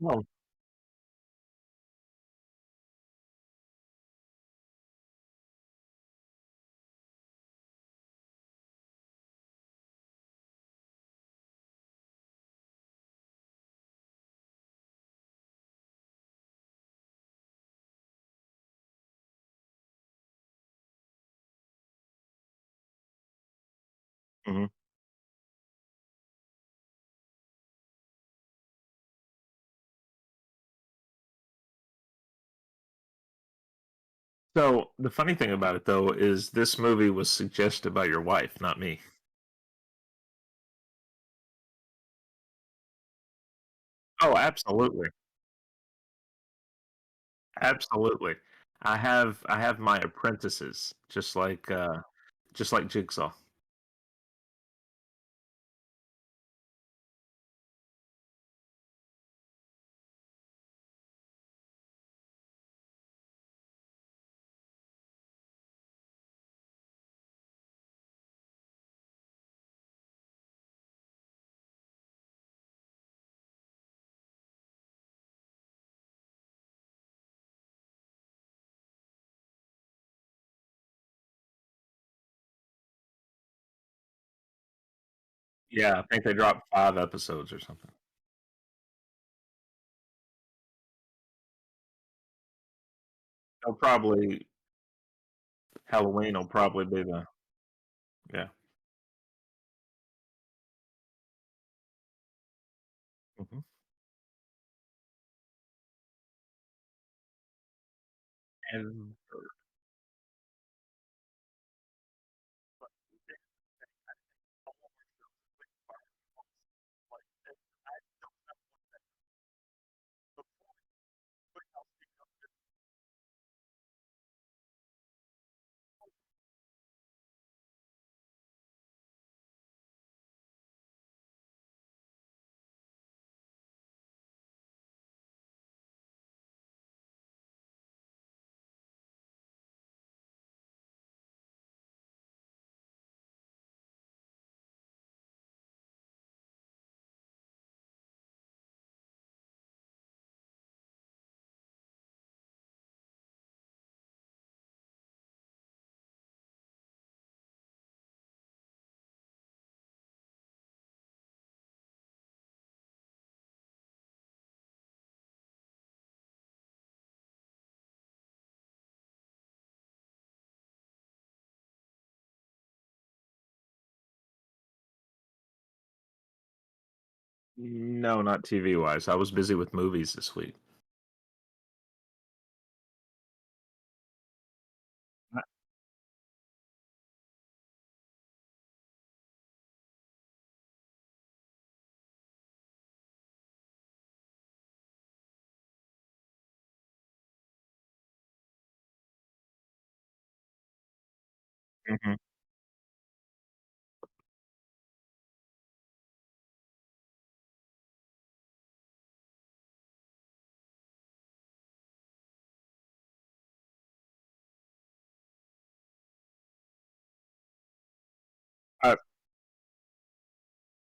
Well, mhm. So the funny thing about it though is this movie was suggested by your wife, not me. Oh, absolutely. Absolutely. I have my apprentices just like Jigsaw. Yeah, I think they dropped 5 episodes or something. They'll probably Halloween will probably be the yeah. Mhm. And no, not TV wise. I was busy with movies this week. Mhm. I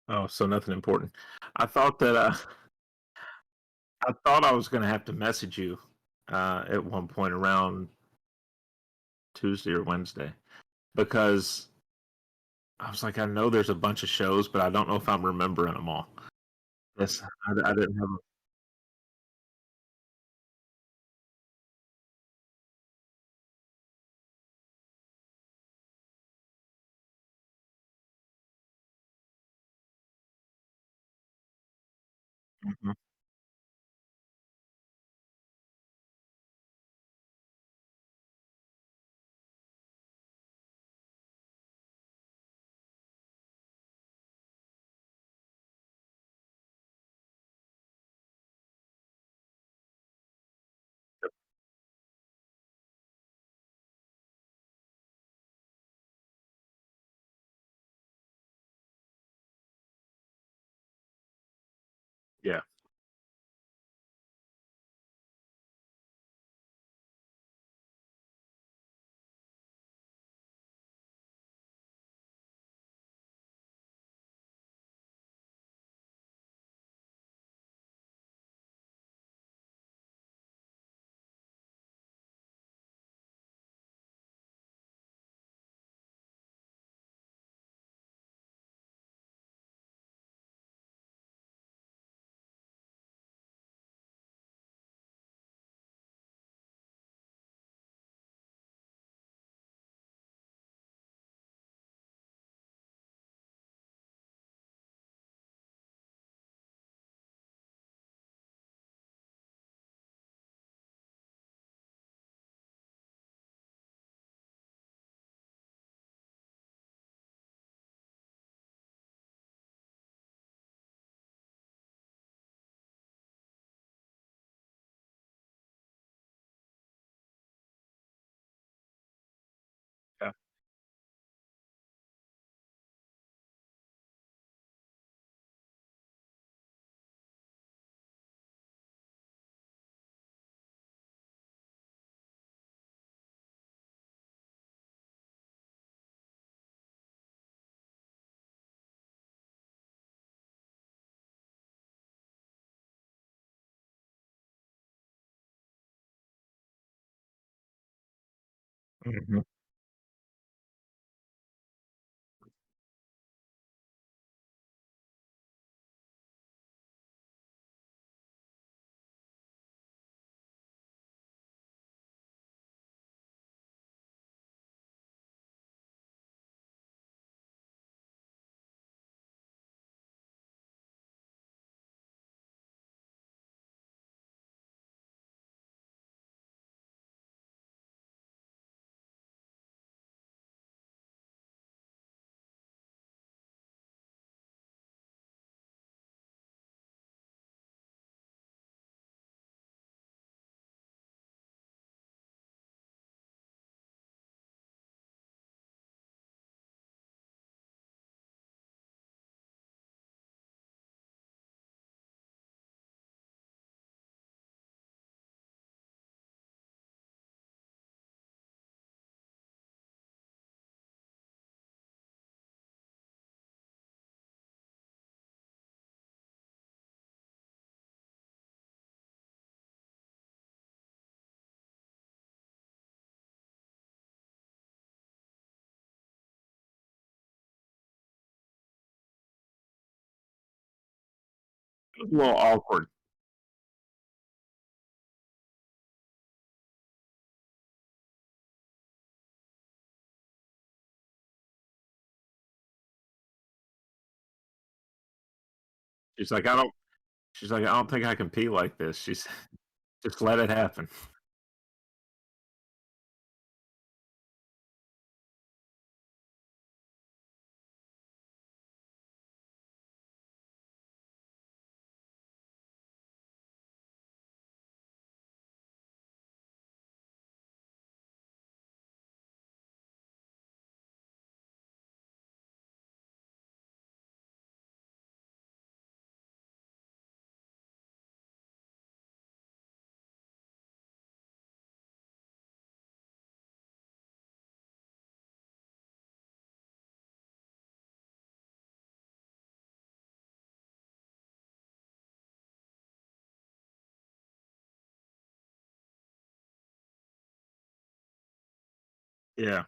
Oh, so nothing important. I thought that, I thought I was gonna have to message you, at one point around Tuesday or Wednesday because I was like, I know there's a bunch of shows, but I don't know if I'm remembering them all. Yes, I didn't have mhm. Yeah. Mhm. A little awkward. She's like, "I don't." She's like, "I don't think I can pee like this." She's just let it happen. Yeah.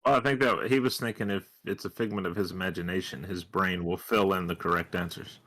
Well, I think that he was thinking if it's a figment of his imagination, his brain will fill in the correct answers.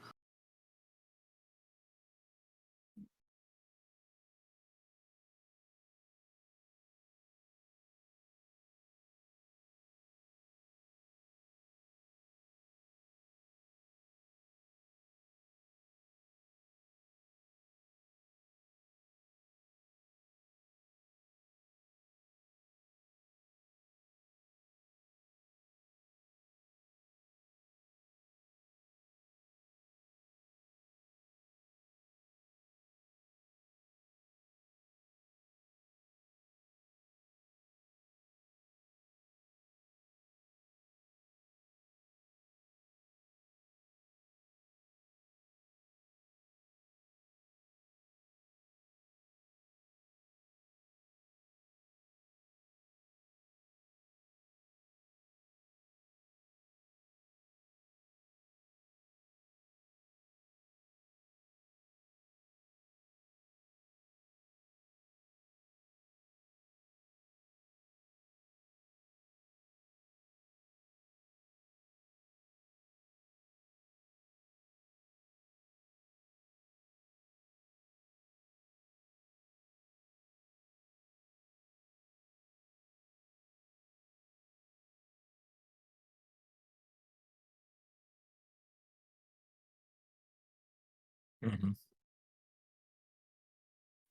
Mhm.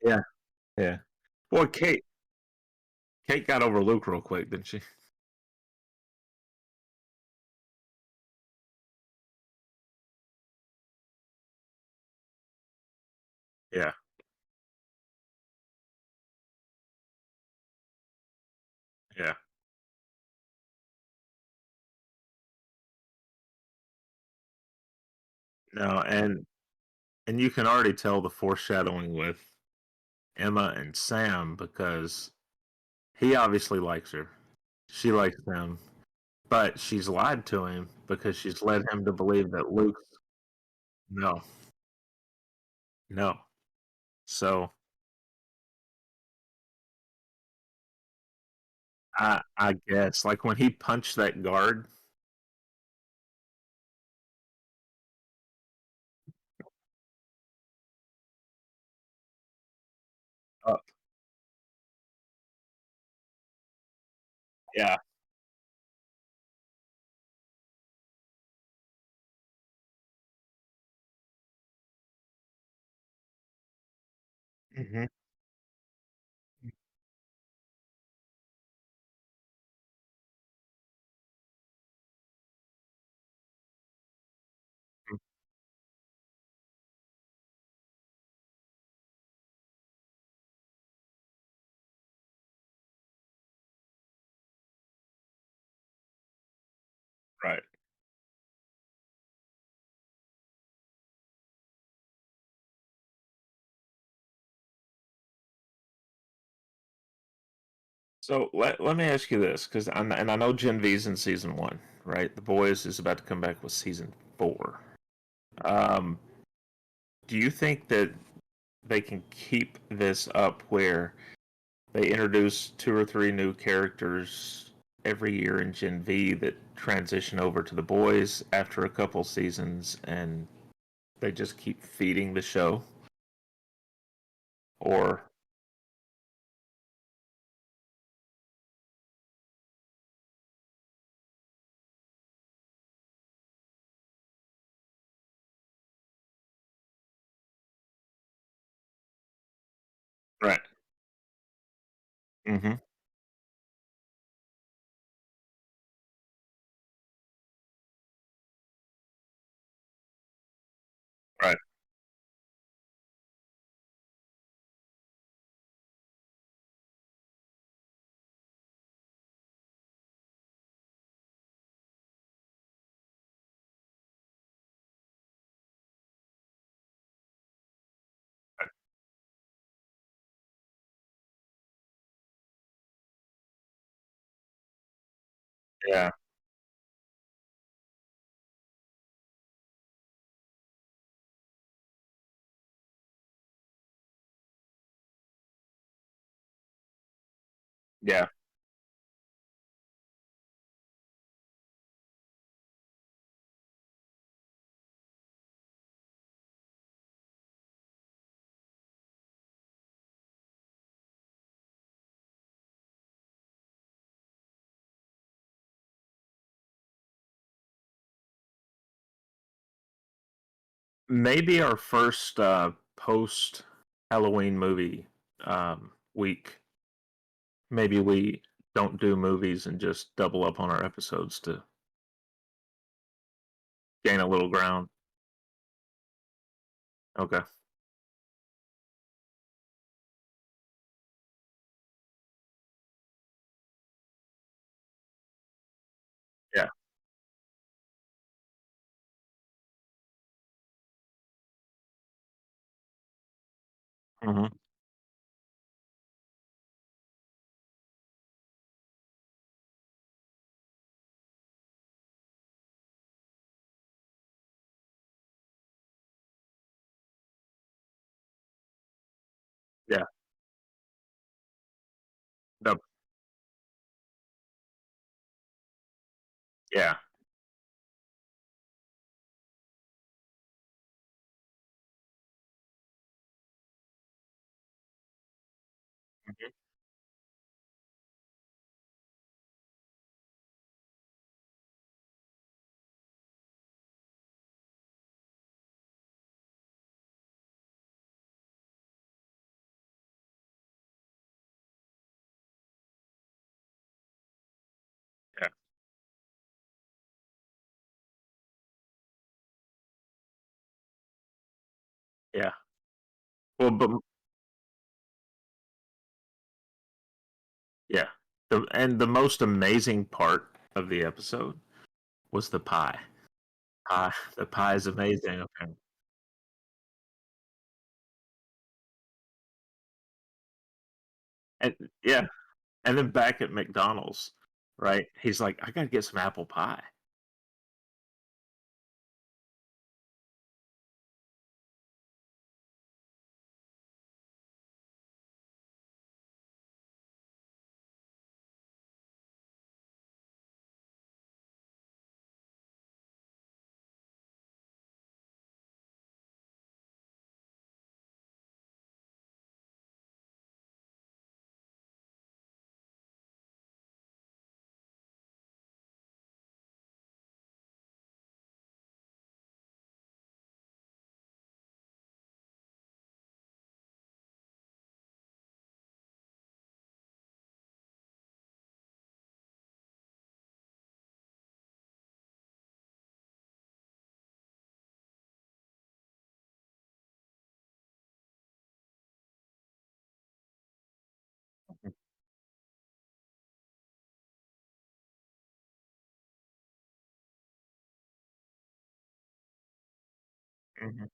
Yeah, yeah. Boy, Kate got over Luke real quick, didn't she? Yeah. Yeah. No, and you can already tell the foreshadowing with Emma and Sam because he obviously likes her. She likes him, but she's lied to him because she's led him to believe that Luke's no, no. So I guess like when he punched that guard, uh, yeah, hmm, right. So let me ask you this, because I know Gen V's in season one, right? The Boys is about to come back with season four. Um, do you think that they can keep this up where they introduce two or three new characters every year in Gen V that transition over to the Boys after a couple seasons, and they just keep feeding the show? Or right? Mm-hmm. Right. Yeah. Yeah. Maybe our first post Halloween movie week. Maybe we don't do movies and just double up on our episodes to gain a little ground. Okay. Yeah. Hmm. Yeah. No, yeah. Mhm. Yeah. Well, but yeah, and the most amazing part of the episode was the pie. The pie is amazing. Okay. And yeah, and then back at McDonald's, right? He's like, I gotta get some apple pie. Hmm.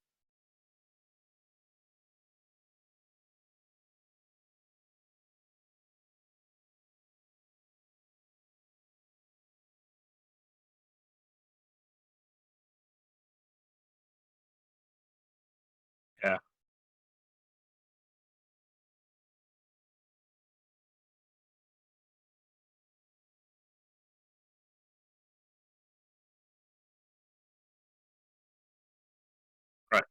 Yeah, right.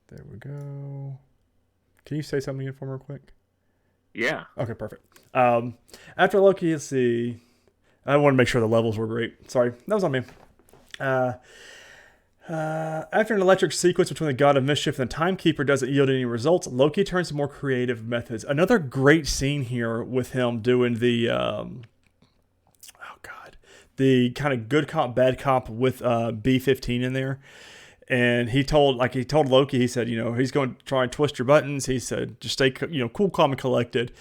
There we go. Can you say something again for me real quick? Yeah, Okay, perfect. After Loki, let's see. I want to make sure the levels were great. Sorry, that was on me. Uh, After an electric sequence between the God of Mischief and the Timekeeper doesn't yield any results, Loki turns to more creative methods. Another great scene here with him doing the oh god, the kind of good cop bad cop with B-15 in there. And he told Loki, he said, he's going to try and twist your buttons. He said, just stay, cool, calm, and collected.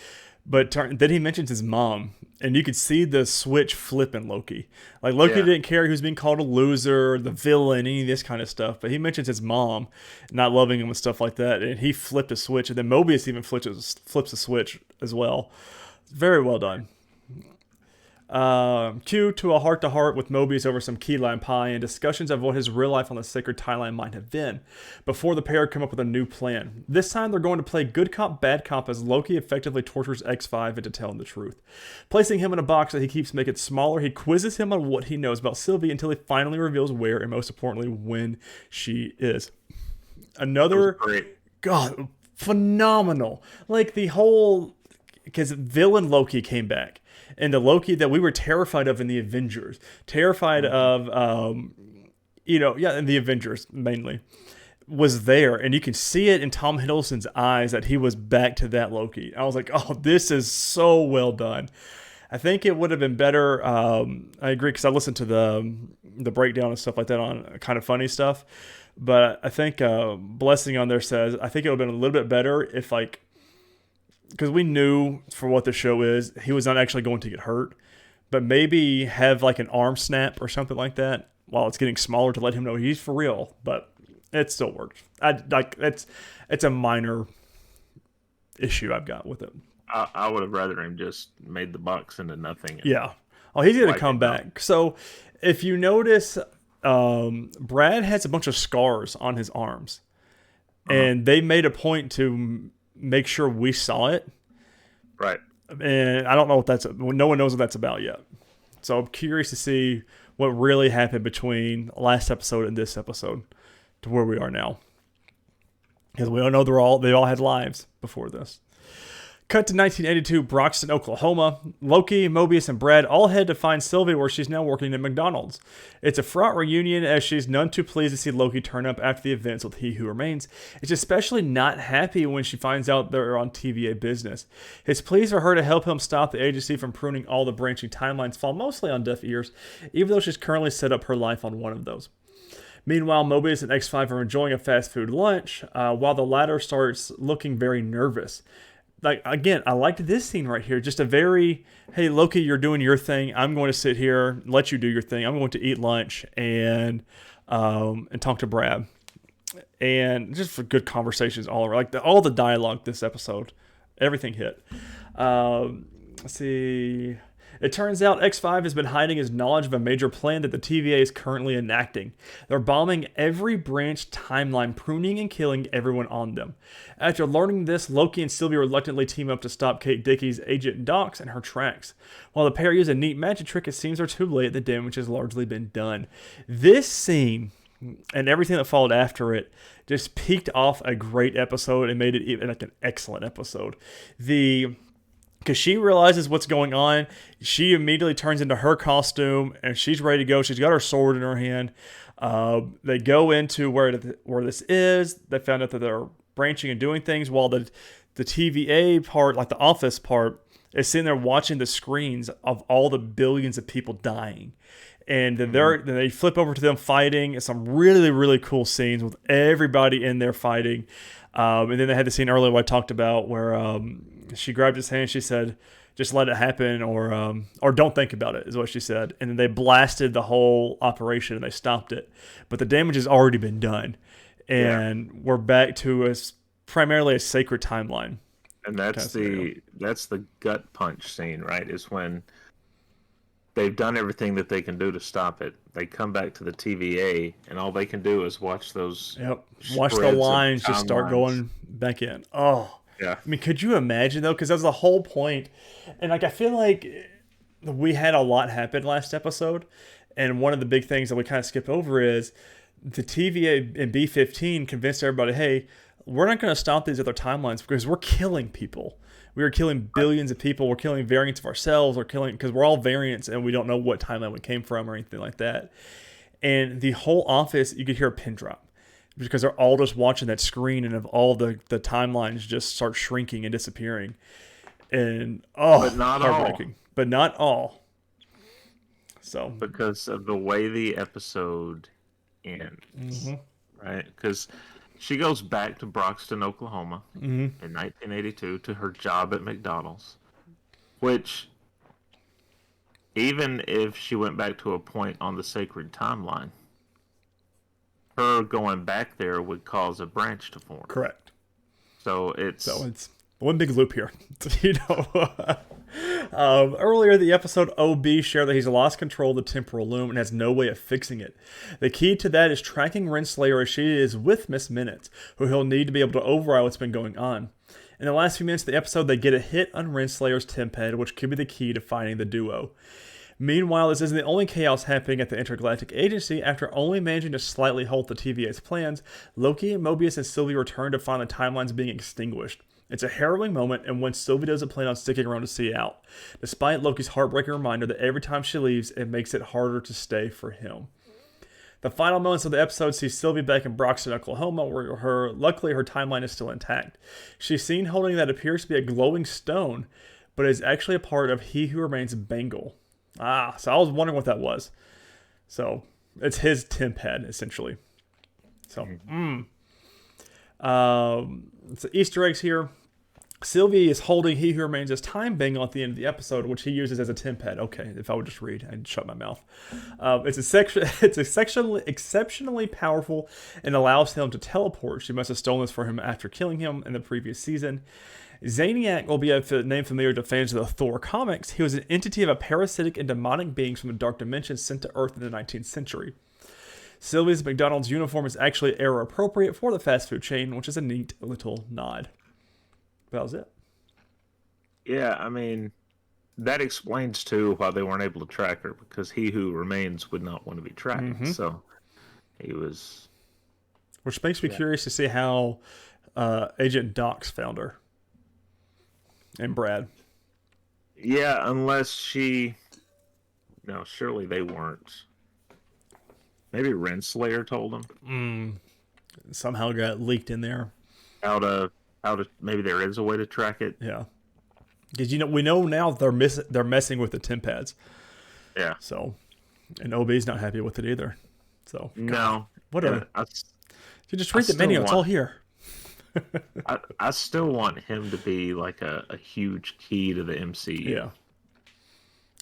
But then he mentions his mom, and you could see the switch flip in Loki. Like Loki yeah, didn't care he was being called a loser, the villain, any of this kind of stuff. But he mentions his mom not loving him and stuff like that, and he flipped a switch. And then Mobius even flips a switch as well. Very well done. Q to a heart to heart with Mobius over some key lime pie and discussions of what his real life on the sacred tie line might have been before the pair come up with a new plan. This time they're going to play good cop, bad cop as Loki effectively tortures X5 into telling the truth. Placing him in a box that he keeps making smaller, he quizzes him on what he knows about Sylvie until he finally reveals where and most importantly when she is. it was Another, great. God, phenomenal. Like the whole, because villain Loki came back, and the Loki that we were terrified of in the Avengers, terrified Hmm. of, yeah, in the Avengers mainly, was there, and you can see it in Tom Hiddleston's eyes that he was back to that Loki. I was like, oh, this is so well done. I think it would have been better. I agree because I listened to the breakdown and stuff like that on kind of funny stuff. But I think Blessing on there says I think it would have been a little bit better if like because we knew for what the show is he was not actually going to get hurt, but maybe have like an arm snap or something like that while it's getting smaller to let him know he's for real. But it still works. I like it's a minor issue I've got with it. I would have rather him just made the box into nothing and Yeah. Oh, he's gonna wiped come him out. back. So if you notice, Brad has a bunch of scars on his arms. And they made a point to make sure we saw it. Right. And I don't know what no one knows what that's about yet. So I'm curious to see what really happened between last episode and this episode to where we are now. Because we all know they all had lives before this. Cut to 1982, Broxton, Oklahoma. Loki, Mobius, and Brad all head to find Sylvie where she's now working at McDonald's. It's a fraught reunion as she's none too pleased to see Loki turn up after the events with He Who Remains. It's especially not happy when she finds out they're on TVA business. His pleas for her to help him stop the agency from pruning all the branching timelines fall mostly on deaf ears, even though she's currently set up her life on one of those. Meanwhile, Mobius and X5 are enjoying a fast food lunch, while the latter starts looking very nervous. Like, again, I liked this scene right here. Just a very, hey, Loki, you're doing your thing. I'm going to sit here, let you do your thing. I'm going to eat lunch and talk to Brad. And just for good conversations all around. Like, all the dialogue this episode, everything hit. Let's see. It turns out X5 has been hiding his knowledge of a major plan that the TVA is currently enacting. They're bombing every branch timeline, pruning and killing everyone on them. After learning this, Loki and Sylvie reluctantly team up to stop Kate Dickey's Agent Docs in her tracks. While the pair use a neat magic trick, it seems they're too late. The damage has largely been done. This scene and everything that followed after it just peaked off a great episode and made it even like an excellent episode. Because she realizes what's going on, she immediately turns into her costume, and she's ready to go. She's got her sword in her hand. They go into where this is. They found out that they're branching and doing things, while the TVA part, like the office part, is sitting there watching the screens of all the billions of people dying. And then they flip over to them fighting. It's some really, really cool scenes with everybody in there fighting. And then they had the scene earlier I talked about where she grabbed his hand. She said, "Just let it happen," or "Don't think about it," is what she said. And then they blasted the whole operation and they stopped it. But the damage has already been done, and we're back to primarily a sacred timeline. And that's the gut punch scene, right? Is when they've done everything that they can do to stop it. They come back to the TVA, and all they can do is watch those. Yep, watch the lines just start going back in. Oh. Yeah. I mean, could you imagine, though? Because that was the whole point. And, like, I feel like we had a lot happen last episode. And one of the big things that we kind of skip over is the TVA and B-15 convinced everybody, hey, we're not going to stop these other timelines because we're killing people. We are killing billions of people. We're killing variants of ourselves. We're killing because we're all variants and we don't know what timeline we came from or anything like that. And the whole office, you could hear a pin drop. Because they're all just watching that screen and of all the timelines just start shrinking and disappearing. And, but not heartbreaking. all. But not all. So. Because of the way the episode ends. Right? Because she goes back to Broxton, Oklahoma in 1982 to her job at McDonald's. Which, even if she went back to a point on the sacred timeline, her going back there would cause a branch to form. Correct. So it's one big loop here. Earlier in the episode, OB shared that he's lost control of the temporal loom and has no way of fixing it. The key to that is tracking Renslayer as she is with Miss Minutes, who he'll need to be able to override what's been going on. In the last few minutes of the episode, they get a hit on Renslayer's temp head, which could be the key to finding the duo. Meanwhile, this isn't the only chaos happening at the Intergalactic Agency. After only managing to slightly halt the TVA's plans, Loki, Mobius, and Sylvie return to find the timelines being extinguished. It's a harrowing moment, and when Sylvie doesn't plan on sticking around to see out, despite Loki's heartbreaking reminder that every time she leaves, it makes it harder to stay for him. The final moments of the episode see Sylvie back in Broxton, Oklahoma, where luckily her timeline is still intact. She's seen holding that appears to be a glowing stone, but is actually a part of He Who Remains bangle. So I was wondering what that was. So it's his temp head, essentially. So, so Easter eggs here. Sylvie is holding He Who Remains as time bangle at the end of the episode, which he uses as a temp head. Okay, if I would just read, I'd shut my mouth. It's exceptionally powerful and allows him to teleport. She must have stolen this for him after killing him in the previous season. Zaniac will be a name familiar to fans of the Thor comics. He was an entity of a parasitic and demonic beings from the Dark Dimension sent to Earth in the 19th century. Sylvia's McDonald's uniform is actually era appropriate for the fast food chain, which is a neat little nod. But that was it. Yeah, I mean, that explains too why they weren't able to track her, because he who remains would not want to be tracked. Mm-hmm. So he was. Which makes me curious to see how Agent Docs found her. And Brad. Yeah, unless she. No, surely they weren't. Maybe Renslayer told him. Somehow got leaked in there. How to maybe there is a way to track it. Yeah. Because we know now they're messing with the temp pads. Yeah. So, and OB's not happy with it either. So no, whatever. You just read the menu. It's all here. I still want him to be like a huge key to the MCU. Yeah.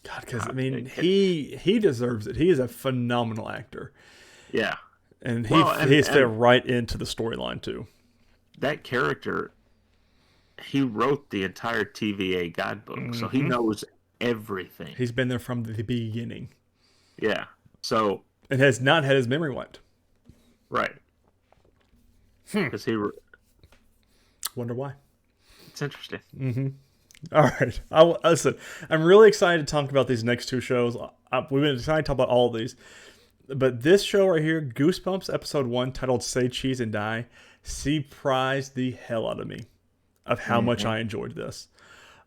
God, because I mean, he deserves it. He is a phenomenal actor. Yeah. And he's fit right into the storyline too. That character, he wrote the entire TVA guidebook, so he knows everything. He's been there from the beginning. Yeah. So. And has not had his memory wiped. Right. Because Wonder why. It's interesting. Mm-hmm. All right. Listen, I'm really excited to talk about these next two shows. We've been excited to talk about all of these. But this show right here, Goosebumps Episode 1, titled Say Cheese and Die, surprised the hell out of me of how much I enjoyed this.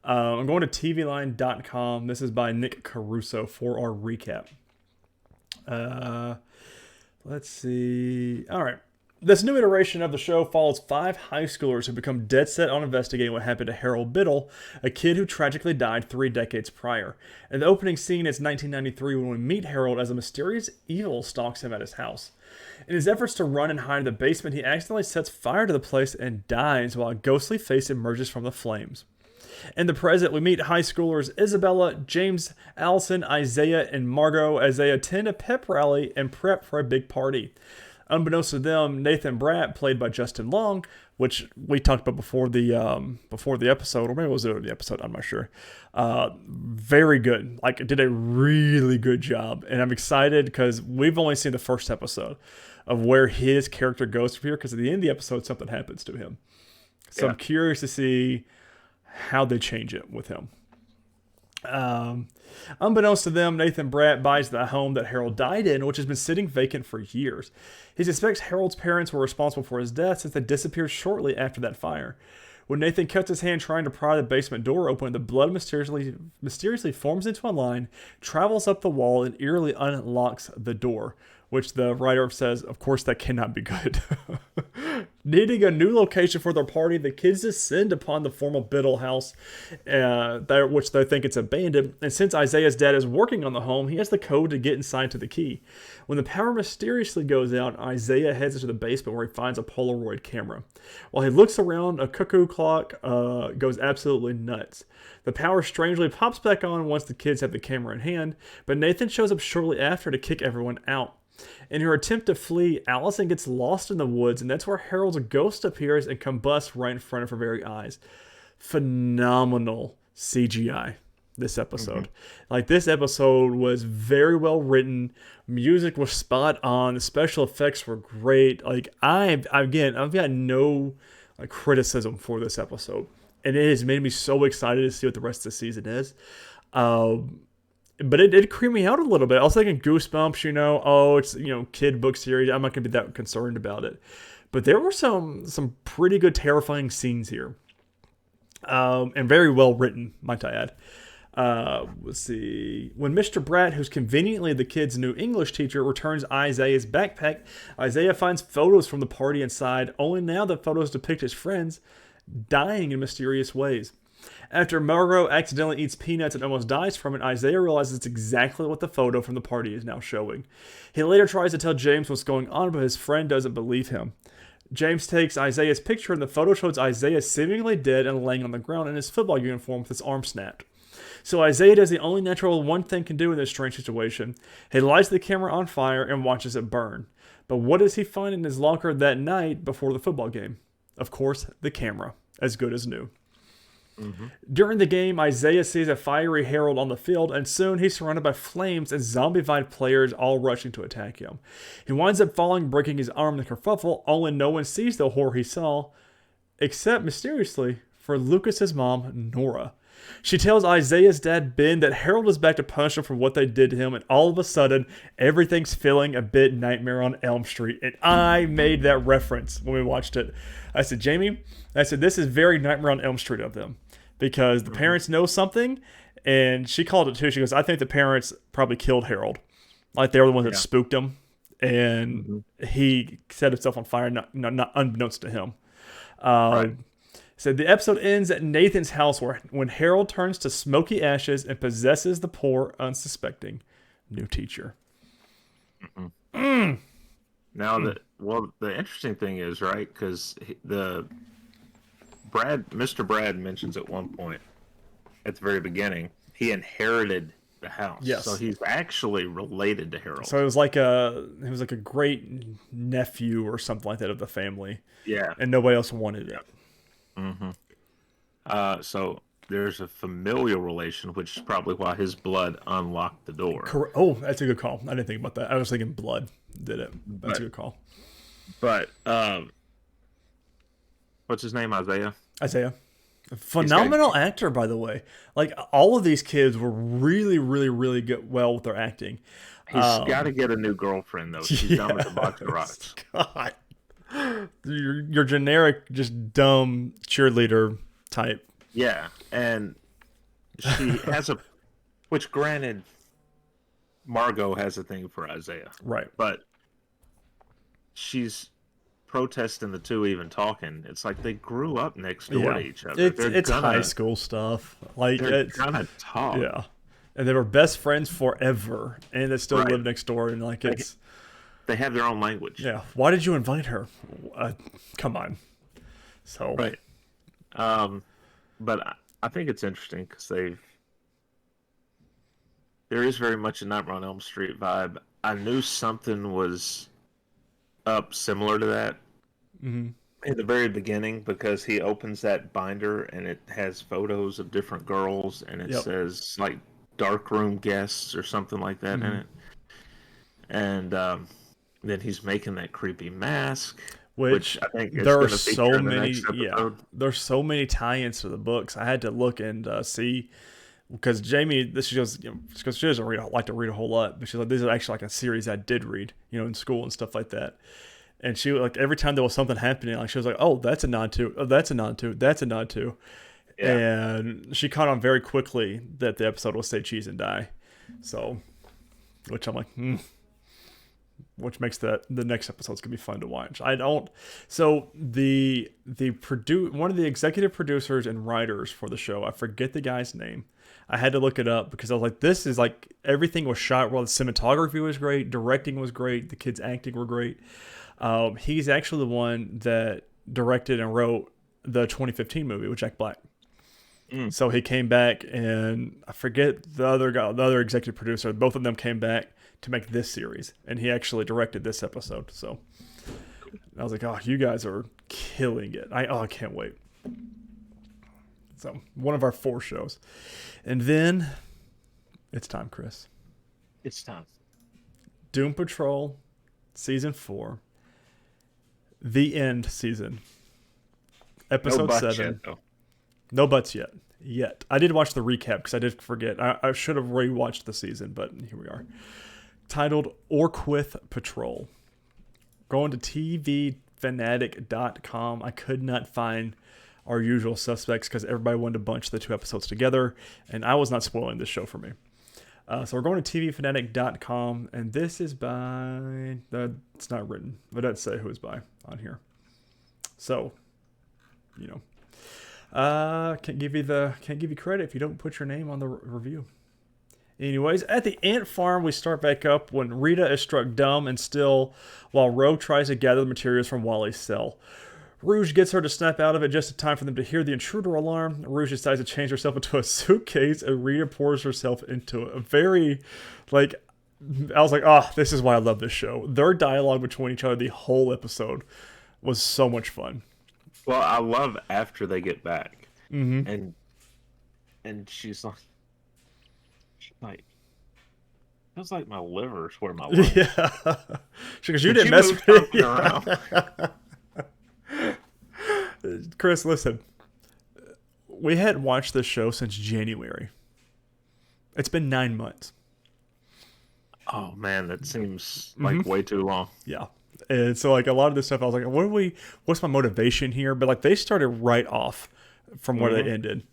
I'm going to tvline.com. This is by Nick Caruso for our recap. Let's see. All right. This new iteration of the show follows 5 high schoolers who become dead set on investigating what happened to Harold Biddle, a kid who tragically died 3 decades prior. And the opening scene is 1993 when we meet Harold as a mysterious evil stalks him at his house. In his efforts to run and hide in the basement, he accidentally sets fire to the place and dies while a ghostly face emerges from the flames. In the present, we meet high schoolers Isabella, James, Allison, Isaiah, and Margot as they attend a pep rally and prep for a big party. Unbeknownst to them, Nathan Bratt, played by Justin Long, which we talked about before the episode, or maybe it was the episode, I'm not sure. Very good. Like, did a really good job. And I'm excited because we've only seen the first episode of where his character goes from here, because at the end of the episode, something happens to him. So I'm curious to see how they change it with him. Unbeknownst to them, Nathan Bratt buys the home that Harold died in, which has been sitting vacant for years. He suspects Harold's parents were responsible for his death since they disappeared shortly after that fire. When Nathan cuts his hand trying to pry the basement door open, the blood mysteriously forms into a line, travels up the wall, and eerily unlocks the door, which the writer says, of course, that cannot be good. Needing a new location for their party, the kids descend upon the former Biddle house, which they think it's abandoned. And since Isaiah's dad is working on the home, he has the code to get inside to the key. When the power mysteriously goes out, Isaiah heads into the basement where he finds a Polaroid camera. While he looks around, a cuckoo clock goes absolutely nuts. The power strangely pops back on once the kids have the camera in hand, but Nathan shows up shortly after to kick everyone out. In her attempt to flee, Allison gets lost in the woods, and that's where Harold's ghost appears and combusts right in front of her very eyes. Phenomenal CGI, this episode. Like, this episode was very well written. Music was spot on. The special effects were great. Like, I've got no criticism for this episode. And it has made me so excited to see what the rest of the season is. But it did creep me out a little bit. I was thinking Goosebumps, it's, kid book series. I'm not going to be that concerned about it. But there were some pretty good, terrifying scenes here. And very well written, might I add. Let's see. When Mr. Bratt, who's conveniently the kid's new English teacher, returns Isaiah's backpack, Isaiah finds photos from the party inside, only now the photos depict his friends dying in mysterious ways. After Margot accidentally eats peanuts and almost dies from it, Isaiah realizes it's exactly what the photo from the party is now showing. He later tries to tell James what's going on, but his friend doesn't believe him. James takes Isaiah's picture, and the photo shows Isaiah seemingly dead and laying on the ground in his football uniform with his arm snapped. So Isaiah does the only natural one thing can do in this strange situation. He lights the camera on fire and watches it burn. But what does he find in his locker that night before the football game? Of course, the camera, as good as new. Hmm. During the game, Isaiah sees a fiery Harold on the field, and soon he's surrounded by flames and zombified players all rushing to attack him. He winds up falling, breaking his arm in the kerfuffle, only no one sees the horror he saw, except, mysteriously, for Lucas's mom, Nora. She tells Isaiah's dad, Ben, that Harold is back to punish him for what they did to him, and all of a sudden, everything's feeling a bit Nightmare on Elm Street. And I made that reference when we watched it. I said, Jamie, this is very Nightmare on Elm Street of them. Because the parents know something, and she called it too. She goes, I think the parents probably killed Harold. Like they were the ones that spooked him, and he set himself on fire, not unbeknownst to him. Right. So the episode ends at Nathan's house when Harold turns to smoky ashes and possesses the poor, unsuspecting new teacher. Now, the interesting thing is, right, because Mr. Brad mentions at one point, at the very beginning, he inherited the house. Yes. So he's actually related to Harold. So it was like a great nephew or something like that of the family. Yeah. And nobody else wanted it. So there's a familial relation, which is probably why his blood unlocked the door. Correct. Oh, that's a good call. I didn't think about that. I was thinking blood did it. That's a good call. But what's his name? Isaiah. Phenomenal actor, by the way. Like all of these kids were really, really, really good. Well, with their acting. He's got to get a new girlfriend though. She's done with the box of rocks. God, your generic, just dumb cheerleader type. Yeah, and she has which granted, Margot has a thing for Isaiah, Right. but she's protesting the two even talking. It's like they grew up next door to each other. It's high school stuff. Like They're it's gonna talk. Yeah, and they were best friends forever, and they still live next door. And like it's they have their own language. Yeah. Why did you invite her? Come on. So right. But I think it's interesting because there is very much a Nightmare on Elm Street vibe. I knew something was up similar to that in the very beginning because he opens that binder and it has photos of different girls and it says like darkroom guests or something like that in it. And then he's making that creepy mask. Which I think there are so many. There's so many tie-ins to the books. I had to look and see because Jamie, because she doesn't like to read a whole lot, but she's like, "This is actually like a series I did read, in school and stuff like that." And she like every time there was something happening, like she was like, "Oh, that's a nod to. Oh, that's a nod to. That's a nod to." Yeah. And she caught on very quickly that the episode was "Say Cheese and Die," so which I'm like, which makes the next episode's gonna be fun to watch. So one of the executive producers and writers for the show, I forget the guy's name. I had to look it up because I was like, this is like everything was shot well. The cinematography was great, directing was great, the kids acting were great. He's actually the one that directed and wrote the 2015 movie with Jack Black. So he came back, and I forget the other guy, the other executive producer. Both of them came back to make this series, and he actually directed this episode. So I was like, "Oh, you guys are killing it! I can't wait." So one of our 4 shows, and then it's time, Chris. It's time. Doom Patrol, season 4, the end season, episode 7. No buts yet. I did watch the recap because I did forget. I should have rewatched the season, but here we are. Titled Orquith Patrol. Going to tvfanatic.com. I could not find our usual suspects because everybody wanted to bunch the 2 episodes together, and I was not spoiling this show for me. So we're going to tvfanatic.com, and this is by... It's not written, but it doesn't say who it's by on here. So, can't give you credit if you don't put your name on the review. Anyways, at the ant farm, we start back up when Rita is struck dumb and still while Rogue tries to gather the materials from Wally's cell. Rouge gets her to snap out of it just in time for them to hear the intruder alarm. Rouge decides to change herself into a suitcase, and Rita pours herself into it. I was like, this is why I love this show. Their dialogue between each other the whole episode was so much fun. Well, I love after they get back. And and she's like, feels like my liver's where my lungs. Yeah. Because you Could didn't you mess move with something around? Chris, listen. We hadn't watched this show since January. It's been 9 months. Oh man, that seems like way too long. Yeah. And so like a lot of this stuff I was like, what's my motivation here? But like they started right off from where they ended.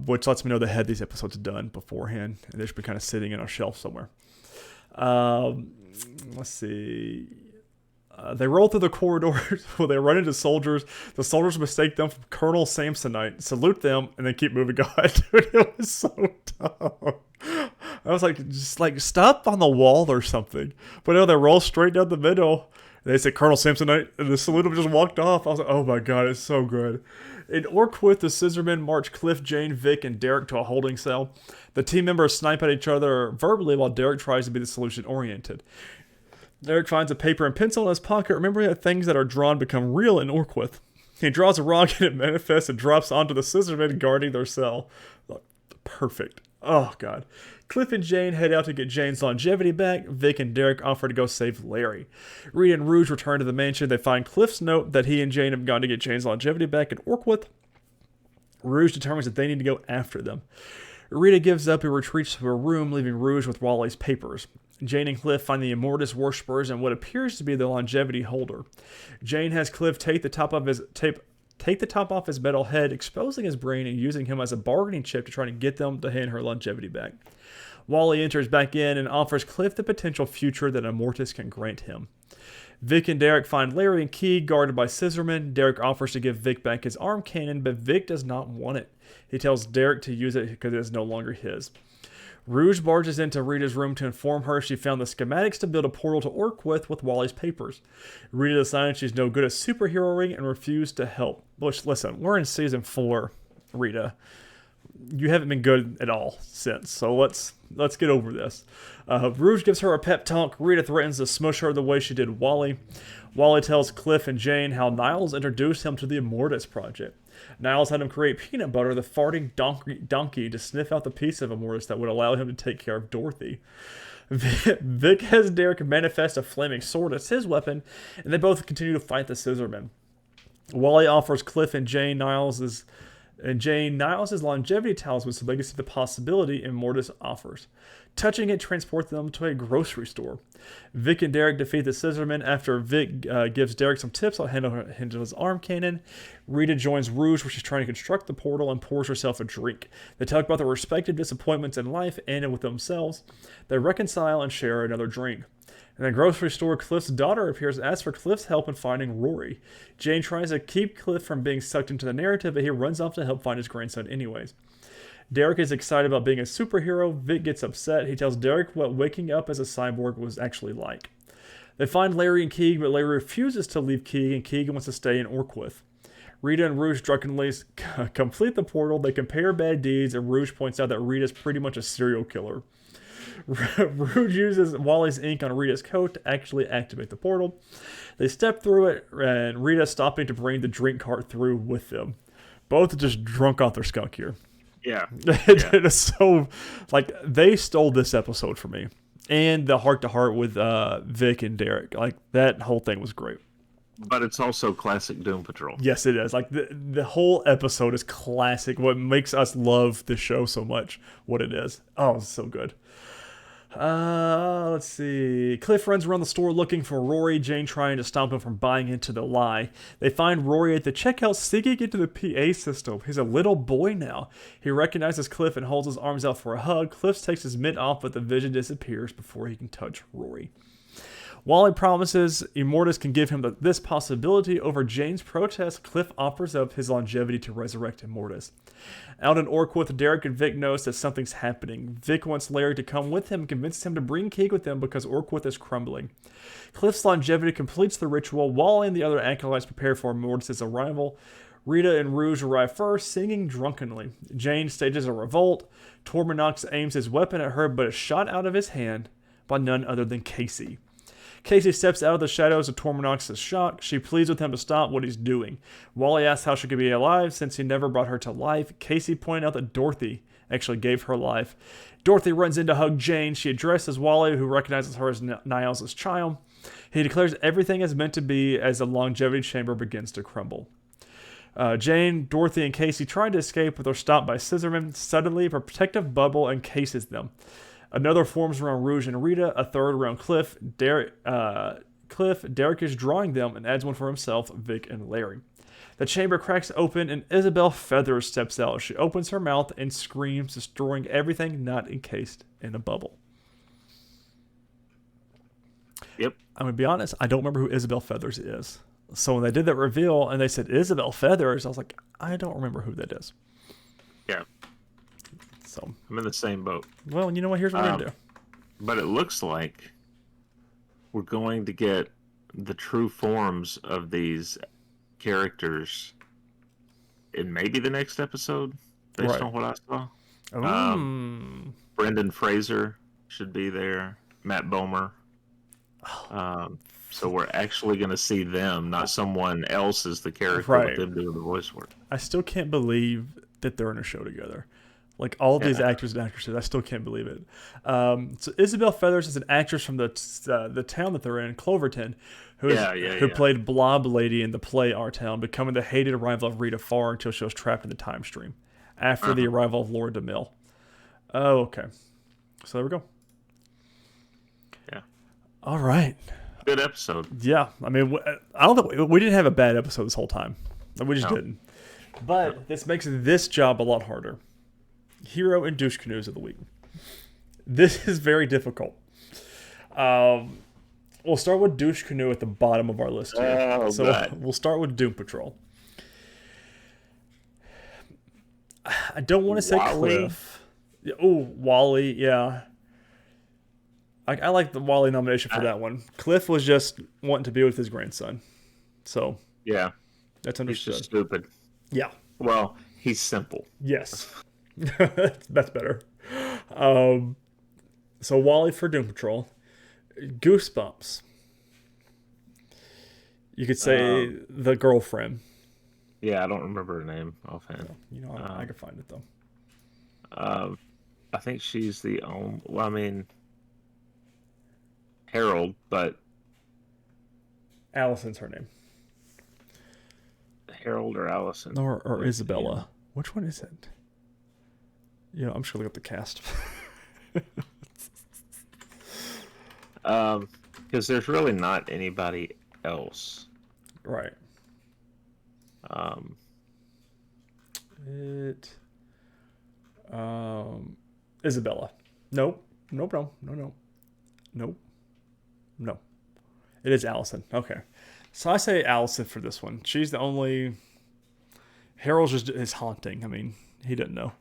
Which lets me know they had these episodes done beforehand and they should be kind of sitting in a shelf somewhere. Let's see. They roll through the corridors where they run into soldiers. The soldiers mistake them for Colonel Samsonite, salute them, and then keep moving on. Dude, it was so dumb. I was like, just like stop on the wall or something. But no, they roll straight down the middle. They said Colonel Samsonite, and the salute them just walked off. I was like, oh my god, it's so good. In Orquith, the Scissormen march Cliff, Jane, Vic, and Derek to a holding cell. The team members snipe at each other verbally while Derek tries to be the solution-oriented. Derek finds a paper and pencil in his pocket, remembering that things that are drawn become real in Orquith. He draws a rock and it manifests and drops onto the Scissormen guarding their cell. Perfect. Oh, God. Cliff and Jane head out to get Jane's longevity back. Vic and Derek offer to go save Larry. Rita and Rouge return to the mansion. They find Cliff's note that he and Jane have gone to get Jane's longevity back in Orquith. Rouge determines that they need to go after them. Rita gives up and retreats to her room, leaving Rouge with Wally's papers. Jane and Cliff find the Immortus worshippers and what appears to be the longevity holder. Jane has Cliff take the top off his metal head, exposing his brain and using him as a bargaining chip to try to get them to hand her longevity back. Wally enters back in and offers Cliff the potential future that Immortus can grant him. Vic and Derek find Larry and Key guarded by Scissormen. Derek offers to give Vic back his arm cannon, but Vic does not want it. He tells Derek to use it because it is no longer his. Rouge barges into Rita's room to inform her she found the schematics to build a portal to Orquith with Wally's papers. Rita decides she's no good at superheroing and refuses to help. Which, listen, we're in season 4, Rita. You haven't been good at all since, so let's get over this. Rouge gives her a pep talk. Rita threatens to smush her the way she did Wally. Wally tells Cliff and Jane how Niles introduced him to the Immortus Project. Niles had him create Peanut Butter, the farting donkey, to sniff out the piece of Immortus that would allow him to take care of Dorothy. Vic has Derek manifest a flaming sword as his weapon, and they both continue to fight the Scissormen. Wally offers Cliff and Jane Niles' longevity talisman, legacy the possibility Immortus offers. Touching it transports them to a grocery store. Vic and Derek defeat the Scissormen after Vic gives Derek some tips on handle his arm cannon. Rita joins Rouge, where she's trying to construct the portal, and pours herself a drink. They talk about their respective disappointments in life and with themselves. They reconcile and share another drink. In the grocery store, Cliff's daughter appears and asks for Cliff's help in finding Rory. Jane tries to keep Cliff from being sucked into the narrative, but he runs off to help find his grandson anyways. Derek is excited about being a superhero. Vic gets upset. He tells Derek what waking up as a cyborg was actually like. They find Larry and Keeg, but Larry refuses to leave Keeg, and Keeg wants to stay in Orquith. Rita and Rouge drunkenly complete the portal. They compare bad deeds, and Rouge points out that Rita's pretty much a serial killer. Rouge uses Wally's ink on Rita's coat to actually activate the portal. They step through it, and Rita stopping to bring the drink cart through with them. Both just drunk off their skunk here. Yeah. It is so, like, they stole this episode for me. And the heart-to-heart with Vic and Derek. Like, that whole thing was great. But it's also classic Doom Patrol. Yes, it is. Like, the whole episode is classic. What makes us love the show so much, what it is. Oh, it's so good. Let's see. Cliff runs around the store looking for Rory, Jane trying to stop him from buying into the lie. They find Rory at the checkout sneaking into the PA system. He's a little boy now. He recognizes Cliff and holds his arms out for a hug. Cliff takes his mitt off, but the vision disappears before he can touch Rory. Wally promises Immortus can give him this possibility. Over Jane's protest, Cliff offers up his longevity to resurrect Immortus. Out in Orquith, Derek and Vic notice that something's happening. Vic wants Larry to come with him and convinces him to bring Keeg with them because Orquith is crumbling. Cliff's longevity completes the ritual. Wally and the other acolytes prepare for Immortus' arrival. Rita and Rouge arrive first, singing drunkenly. Jane stages a revolt. Torminox aims his weapon at her, but is shot out of his hand by none other than Casey. Casey steps out of the shadows of Torminox's shock. She pleads with him to stop what he's doing. Wally asks how she could be alive since he never brought her to life. Casey pointed out that Dorothy actually gave her life. Dorothy runs in to hug Jane. She addresses Wally, who recognizes her as Niles' child. He declares everything is meant to be as the longevity chamber begins to crumble. Jane, Dorothy, and Casey try to escape, but they're stopped by Scissorman. Suddenly, a protective bubble encases them. Another forms around Rouge and Rita, a third around Cliff. Derek is drawing them and adds one for himself, Vic, and Larry. The chamber cracks open and Isabel Feathers steps out. She opens her mouth and screams, destroying everything not encased in a bubble. Yep. I'm going to be honest, I don't remember who Isabel Feathers is. So when they did that reveal and they said Isabel Feathers, I was like, I don't remember who that is. Yeah. So I'm in the same boat. Well, you know what? Here's what we're going to do. But it looks like we're going to get the true forms of these characters in maybe the next episode, based on what I saw. Brendan Fraser should be there. Matt Bomer. So we're actually going to see them, not someone else as the character with them doing the voice work. I still can't believe that they're in a show together. Like, all these actors and actresses, I still can't believe it. So Isabel Feathers is an actress from the town that they're in, Cloverton, who played Blob Lady in the play Our Town, becoming the hated rival of Rita Farr until she was trapped in the time stream after the arrival of Laura DeMille. Oh, okay. So there we go. Yeah. All right. Good episode. Yeah. I mean, I don't think we didn't have a bad episode this whole time. We just didn't. But this makes this job a lot harder. Hero and douche canoes of the week. This is very difficult. We'll start with douche canoe at the bottom of our list here. We'll start with Doom Patrol. I don't want to say Cliff. Oh, Wally, yeah. I like the Wally nomination for that one. Cliff was just wanting to be with his grandson. So, yeah. That's understood. He's just stupid. Yeah. Well, he's simple. Yes. That's better. So Wally for Doom Patrol. Goosebumps. You could say the girlfriend. Yeah, I don't remember her name offhand. You know, I can find it though. I think she's the only. Well, I mean, Harold, but Allison's her name. Harold or Allison or Isabella. Yeah. Which one is it? You know, I'm just gonna look up the cast. Because there's really not anybody else. Right. Isabella. Nope. No. It is Allison. Okay. So I say Allison for this one. She's the only. Harold's just is haunting. I mean, he didn't know.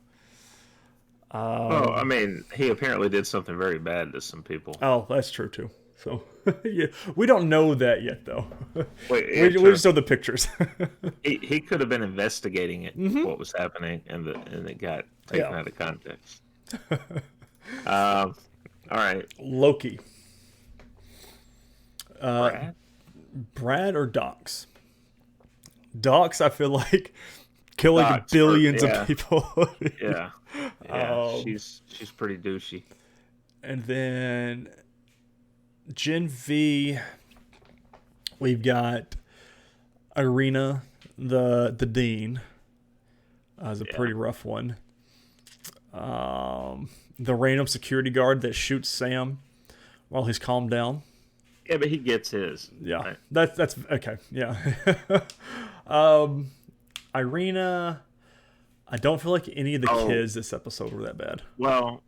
I mean, he apparently did something very bad to some people. Oh, that's true too. So, yeah, we don't know that yet, though. Wait, we just know the pictures. he could have been investigating it, what was happening, and it got taken out of context. All right, Loki. Brad or Docs? Docs, I feel like killing billions of people. Yeah, she's pretty douchey. And then Gen V, we've got Irina, the Dean, is a pretty rough one. The random security guard that shoots Sam while he's calmed down. Yeah, but he gets his. Yeah, right? that's okay. Yeah. Irina, I don't feel like any of the kids this episode were that bad. Well,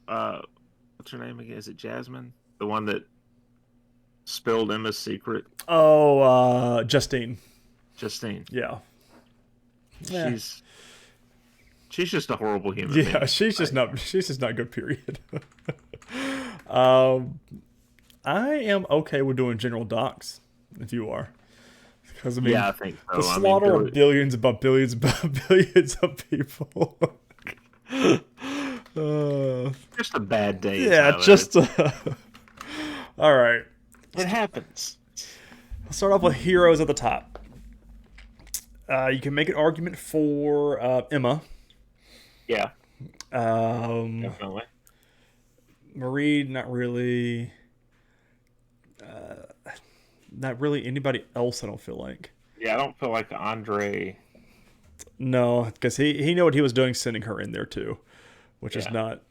what's her name again? Is it Jasmine? The one that spilled Emma's secret? Oh, Justine. Yeah. She's just a horrible human being. Yeah, she's just not good, period. I am okay with doing General Docs, if you are. Because, I mean, I think so. The slaughter of billions of billions of people. Just a bad day. Yeah, Tyler. just... all right. It happens. Let's start off with heroes at the top. You can make an argument for Emma. Yeah, Um, definitely. Marie, not really. Not really anybody else, I don't feel like. Yeah, I don't feel like Andre. No, because he knew what he was doing sending her in there too, which is Yeah. not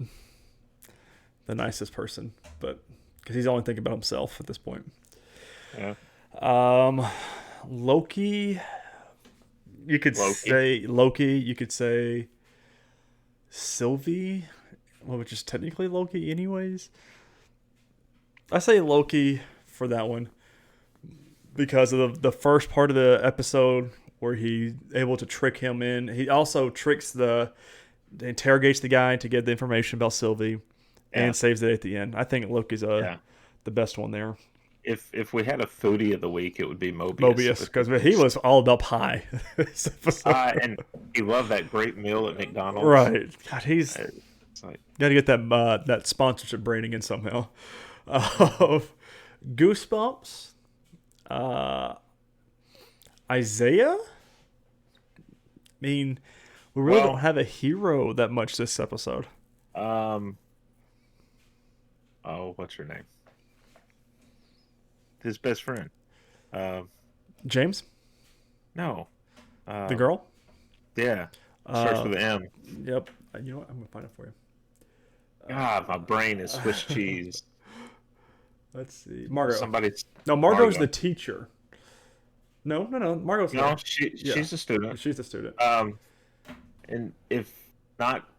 the nicest person, but because he's only thinking about himself at this point. Yeah. Loki, you could say Loki. You could say Sylvie, well, which is technically Loki, anyways. I say Loki for that one because of the first part of the episode where he's able to trick him in. He also interrogates the guy to get the information about Sylvie and saves it at the end. I think Loki's the best one there. If we had a foodie of the week, it would be Mobius. Mobius, because he was all about pie. And he loved that great meal at McDonald's. Right. God, he's like, got to get that sponsorship branding in somehow. Goosebumps. Isaiah. I mean, we really don't have a hero that much this episode. Oh, what's her name? His best friend. James? No. The girl? Yeah. Starts with an M. Yep. You know what? I'm going to find it for you. God, my brain is Swiss cheese. Let's see. Margot. Margot's Margot. the teacher. No. Margot's she's a student. She's a student. And if not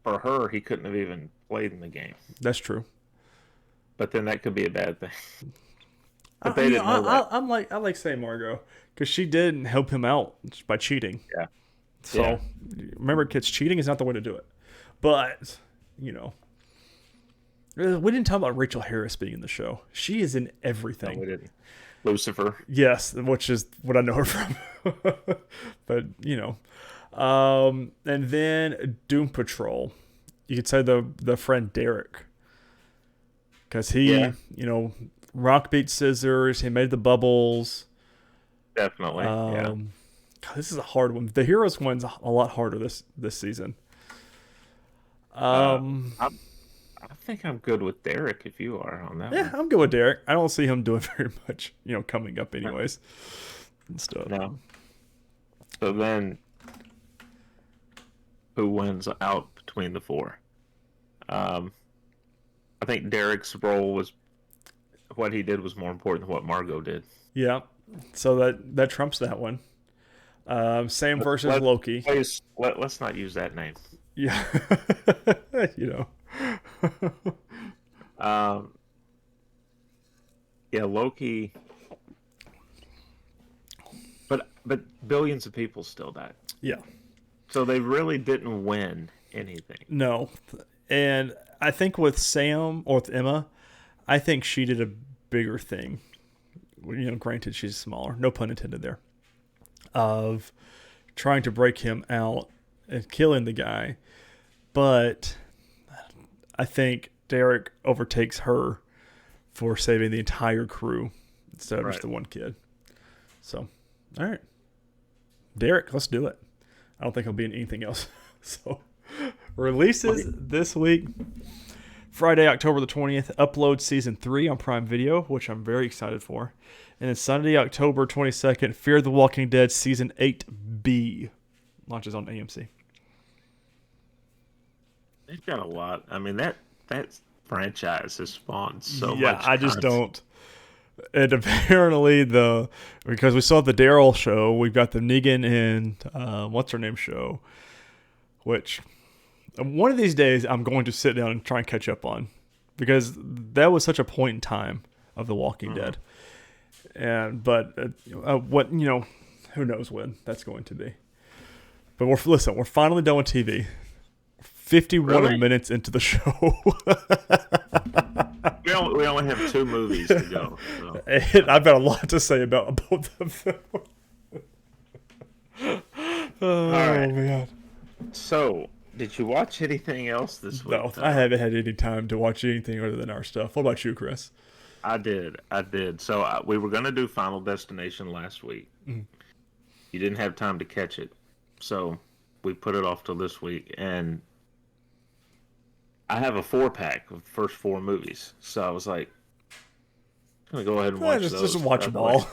for her, he couldn't have even played in the game. That's true. But then that could be a bad thing. But they didn't know that. I like saying Margot because she did help him out by cheating. Yeah. So remember, kids, cheating is not the way to do it. But we didn't talk about Rachel Harris being in the show. She is in everything. No, we didn't. Lucifer. Yes, which is what I know her from. But and then Doom Patrol. You could say the friend Derek, because he rock beat scissors. He made the bubbles. Definitely. God, this is a hard one. The heroes one's a lot harder this season. I think I'm good with Derek if you are on that one. Yeah, I'm good with Derek. I don't see him doing very much, coming up anyways. And stuff. No. So then, who wins out between the four? I think Derek's role was, what he did was more important than what Margot did. Yeah. So that trumps that one. Sam versus Loki. Please, let's not use that name. Yeah. Loki. But billions of people still died. Yeah. So they really didn't win anything. No. And I think with Sam or with Emma, I think she did a bigger thing. Granted, she's smaller. No pun intended there. Of trying to break him out and killing the guy. But I think Derek overtakes her for saving the entire crew instead of just the one kid. So, all right. Derek, let's do it. I don't think he'll be in anything else. So, releases this week. Friday, October the 20th, upload Season 3 on Prime Video, which I'm very excited for. And then Sunday, October 22nd, Fear the Walking Dead Season 8B launches on AMC. They've got a lot. I mean, that franchise has spawned so much. Yeah, I just don't. And apparently because we saw the Daryl show, we've got the Negan and what's her name show, which one of these days I'm going to sit down and try and catch up on, because that was such a point in time of The Walking Dead. But who knows when that's going to be. But we're finally done with TV. 51 minutes into the show. We only have 2 movies to go. So. And I've got a lot to say about both of them. All right. Man. So, did you watch anything else this week? No, I haven't had any time to watch anything other than our stuff. What about you, Chris? I did. I did. So we were going to do Final Destination last week. Mhm. You didn't have time to catch it. So we put it off till this week. And I have a 4-pack of the first 4 movies. So I was like, I'm going to go ahead and watch those. Just watch right them away.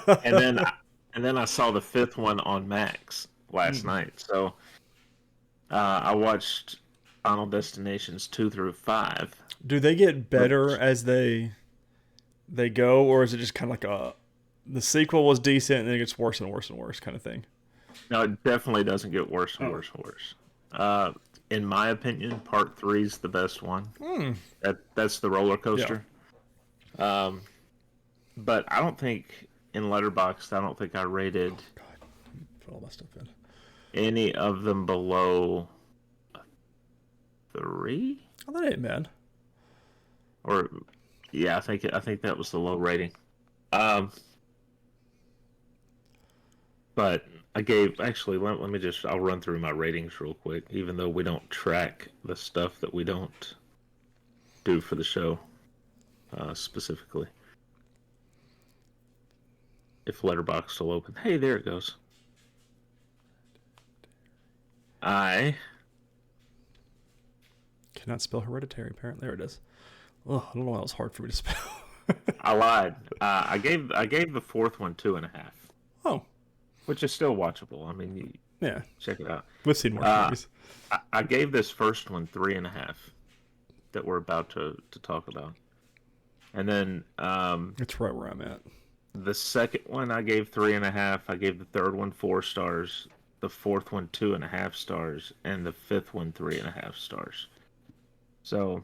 all. And then I saw the 5th one on Max last night. So I watched Final Destinations 2 through 5. Do they get better as they go, or is it just kind of like the sequel was decent and then it gets worse and worse and worse kind of thing? No, it definitely doesn't get worse and worse and worse. In my opinion, part 3 is the best one. That's the roller coaster. Yeah. But I don't think in Letterboxd, I don't think I rated Put all that stuff in. any of them below 3. Oh, that ain't bad. Or yeah, I think that was the low rating. But I gave actually let me just I'll run through my ratings real quick, even though we don't track the stuff that we don't do for the show specifically. If Letterboxd still open. Hey, there it goes. I cannot spell Hereditary, apparently. There it is. Oh, I don't know why it was hard for me to spell. I lied. I gave the 4th one 2.5. Oh. Which is still watchable. I mean, yeah. Check it out. We've seen more movies. I gave this first one 3.5 that we're about to talk about. And then that's right where I'm at. The second one I gave 3.5. I gave the third one 4 stars. The 4th one 2.5 stars, and the 5th one 3.5 stars. So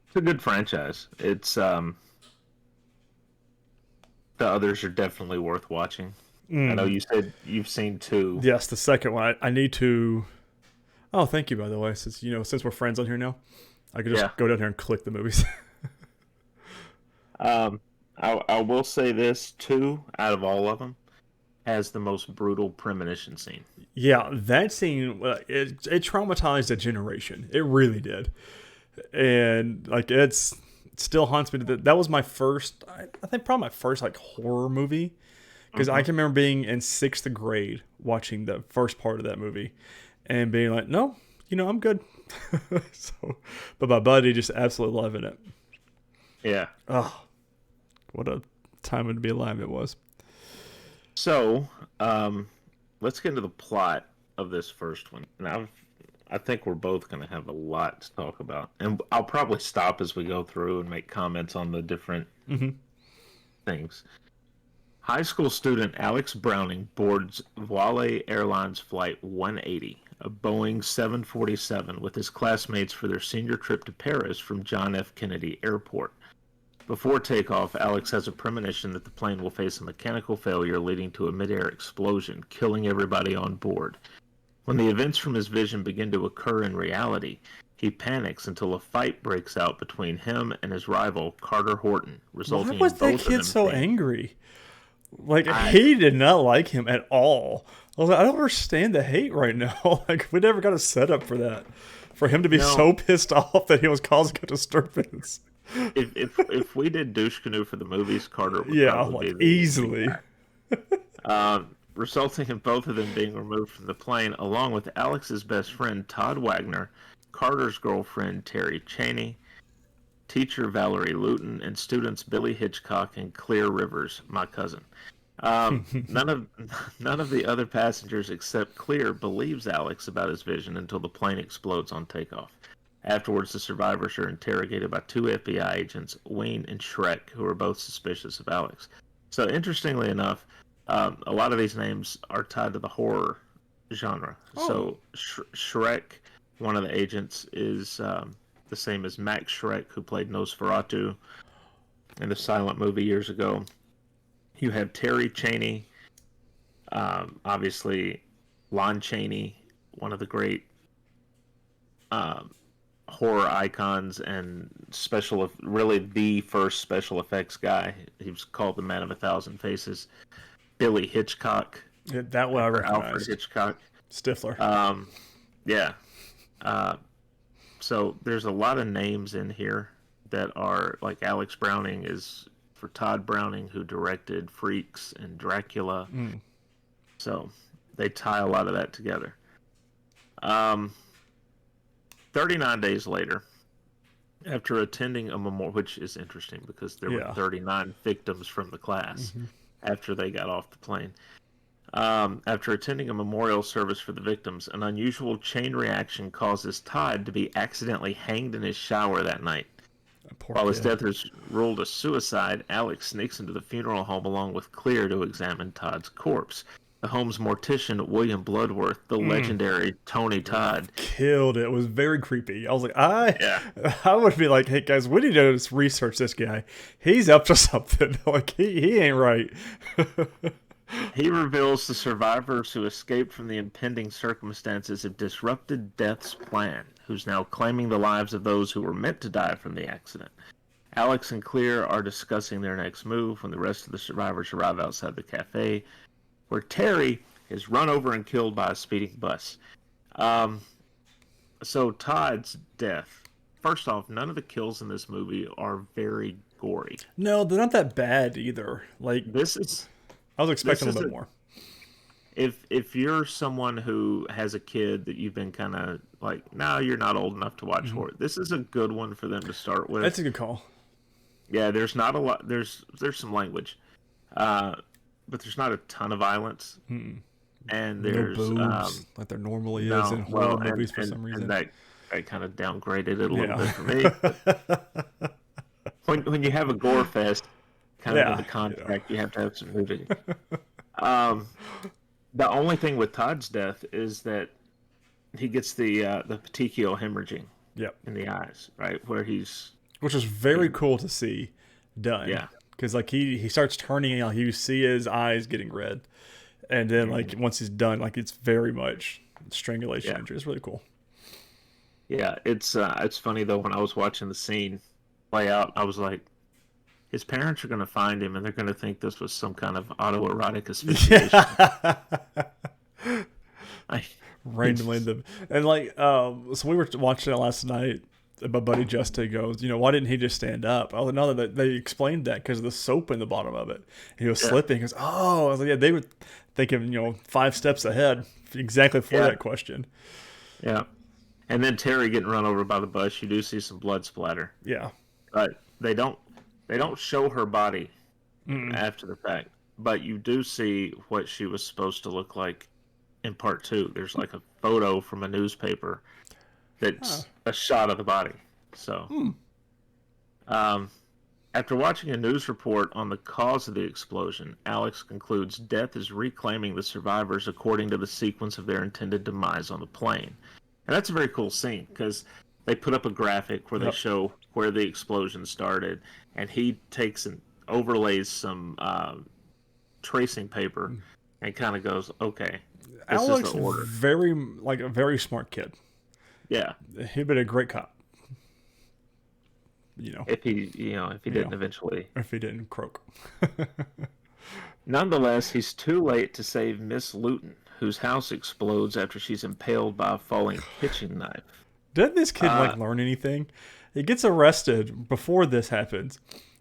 it's a good franchise. It's the others are definitely worth watching. I know you said you've seen 2. Yes, the second one. I need to. Oh, thank you, by the way. Since we're friends on here now, I could just go down here and click the movies. I will say this: 2 out of all of them has the most brutal premonition scene. Yeah, that scene it traumatized a generation. It really did, and like it still haunts me. That was my first. I think probably my first like horror movie, because I can remember being in 6th grade watching the first part of that movie, and being like, no, I'm good. But my buddy just absolutely loving it. Yeah. Oh, what a time to be alive it was. So, let's get into the plot of this first one. And I think we're both going to have a lot to talk about. And I'll probably stop as we go through and make comments on the different things. High school student Alex Browning boards Voile Airlines Flight 180, a Boeing 747, with his classmates for their senior trip to Paris from John F. Kennedy Airport. Before takeoff, Alex has a premonition that the plane will face a mechanical failure leading to a mid-air explosion, killing everybody on board. When the events from his vision begin to occur in reality, he panics until a fight breaks out between him and his rival, Carter Horton, resulting in both of them. Why was that kid so angry? Like, he did not like him at all. I was like, I don't understand the hate right now. Like, we never got a setup for that. For him to be so pissed off that he was causing a disturbance. If we did douche canoe for the movies, Carter would probably be easily. Resulting in both of them being removed from the plane, along with Alex's best friend Todd Wagner, Carter's girlfriend Terry Chaney, teacher Valerie Luton, and students Billy Hitchcock and Clear Rivers, my cousin. None of the other passengers except Clear believes Alex about his vision until the plane explodes on takeoff. Afterwards, the survivors are interrogated by 2 FBI agents, Wayne and Shrek, who are both suspicious of Alex. So, interestingly enough, a lot of these names are tied to the horror genre. Oh. So, Shrek, one of the agents, is the same as Max Shrek, who played Nosferatu in the silent movie years ago. You have Terry Chaney, obviously Lon Chaney, one of the great horror icons and really the first special effects guy. He was called the Man of 1,000 Faces. Billy Hitchcock. Yeah, that one I recognize. Alfred Hitchcock. Stifler. Yeah. So there's a lot of names in here that are like Alex Browning is for Todd Browning, who directed Freaks and Dracula. So they tie a lot of that together. 39 days later, after attending a memorial, which is interesting because there were 39 victims from the class after they got off the plane. After attending a memorial service for the victims, an unusual chain reaction causes Todd to be accidentally hanged in his shower that night. While his death is ruled a suicide, Alex sneaks into the funeral home along with Clear to examine Todd's corpse. The home's mortician, William Bloodworth, the legendary Tony Todd, killed it. It was very creepy. I was like, I would be like, hey guys, we need to research this guy. He's up to something. Like he ain't right. He reveals the survivors who escaped from the impending circumstances have disrupted Death's plan, who's now claiming the lives of those who were meant to die from the accident. Alex and Clear are discussing their next move when the rest of the survivors arrive outside the cafe, where Terry is run over and killed by a speeding bus. So Todd's death. First off, none of the kills in this movie are very gory. No, they're not that bad either. Like I was expecting a little bit more. If you're someone who has a kid that you've been kind of like, no, you're not old enough to watch horror, this is a good one for them to start with. That's a good call. Yeah, there's not a lot. There's some language, but there's not a ton of violence. And there's no boobs like there normally is in horror movies for some reason. And that kind of downgraded it a little bit for me. when you have a gore fest, kind of in the contract, you have to have some nudity. The only thing with Todd's death is that he gets the petechial hemorrhaging in the eyes, right? Which is very cool to see done. Yeah. Because like he starts turning, like you see his eyes getting red. And then like once he's done, like it's very much strangulation injury. It's really cool. Yeah, it's funny though, when I was watching the scene play out, I was like, his parents are going to find him, and they're going to think this was some kind of autoerotic asphyxiation. Randomly, and like, so we were watching it last night. My buddy Justin goes, why didn't he just stand up? I was like, no, that they explained that because of the soap in the bottom of it. And he was slipping. He goes, oh, I was like, yeah, they were thinking, 5 steps ahead exactly for that question. Yeah, and then Terry getting run over by the bus. You do see some blood splatter. Yeah, but they don't show her body after the fact, but you do see what she was supposed to look like in part 2. There's like a photo from a newspaper that's a shot of the body. So, after watching a news report on the cause of the explosion, Alex concludes Death is reclaiming the survivors according to the sequence of their intended demise on the plane. And that's a very cool scene because they put up a graphic where they show where the explosion started, and he takes and overlays some tracing paper and kind of goes, okay, this Alex is the order. A very smart kid. Yeah. He'd been a great cop. If he didn't eventually. If he didn't croak. Nonetheless, he's too late to save Miss Luton, whose house explodes after she's impaled by a falling kitchen knife. Doesn't this kid learn anything? He gets arrested before this happens,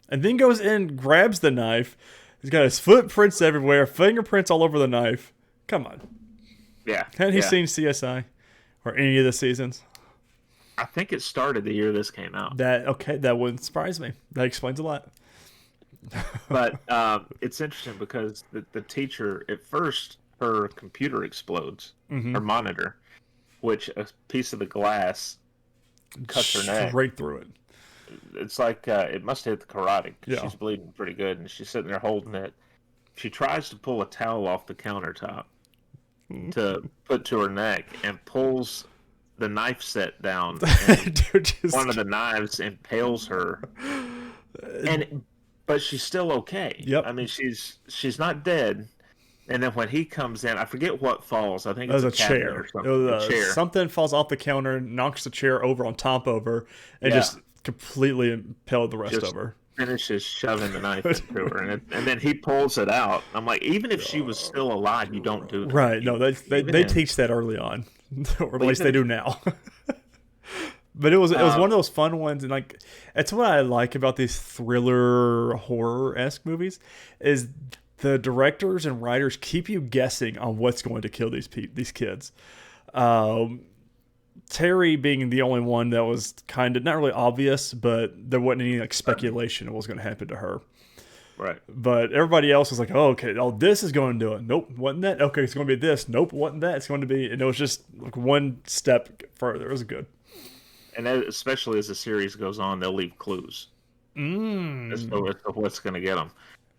and then goes in, grabs the knife. He's got his footprints everywhere, fingerprints all over the knife. Come on. Yeah. Hadn't he seen CSI or any of the seasons? I think it started the year this came out. That wouldn't surprise me. That explains a lot. But it's interesting because the teacher, at first, her computer explodes, her monitor, which a piece of the glass cuts her neck. Straight through it. It's like it must have hit the carotid. She's bleeding pretty good, and she's sitting there holding it. She tries to pull a towel off the countertop to put to her neck and pulls the knife set down. One of the knives impales her. But she's still okay. Yep. I mean, she's not dead. And then when he comes in, I forget what falls. I think it's a chair or something. It was chair. Something falls off the counter, knocks the chair over on top of her, and just completely impaled the rest of her. Finishes shoving the knife into her, and then he pulls it out. I'm like, even if she was still alive, you don't do that. Right? No, they teach that early on, or at least they do now. But it was Uh, one of those fun ones, and like it's what I like about these thriller horror esque movies is the directors and writers keep you guessing on what's going to kill these kids. Um, Terry being the only one that was kind of not really obvious, but there wasn't any like speculation of what was going to happen to her. right. But everybody else was like, "Oh, okay, oh, this is going to do it. Nope, wasn't that? Okay, it's going to be this. Nope, wasn't that? It's going to be." And it was just like one step further. It was good. And that, especially as the series goes on, they'll leave clues as Mm. to what's going to get them.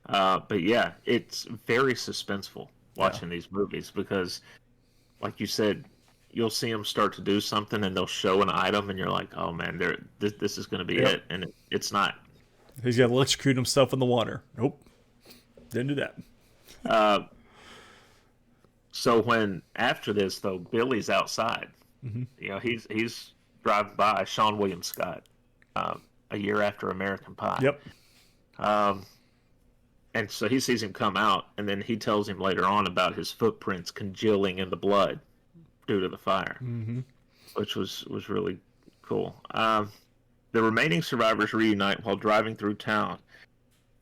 But yeah, it's very suspenseful Yeah. watching these movies because, like you said, you'll see them start to do something and they'll show an item, and you're like, "Oh man, this is going to be Yep. it," and it's not. He's got to electrocute himself in the water. Nope, didn't do that. Uh, so when after this though, Billy's outside. Mm-hmm. He's driving by Sean William Scott a year after American Pie. Yep. Um, and so he sees him come out, and then he tells him later on about his footprints congealing in the blood due to the fire, Mm-hmm. which was really cool. The remaining survivors reunite while driving through town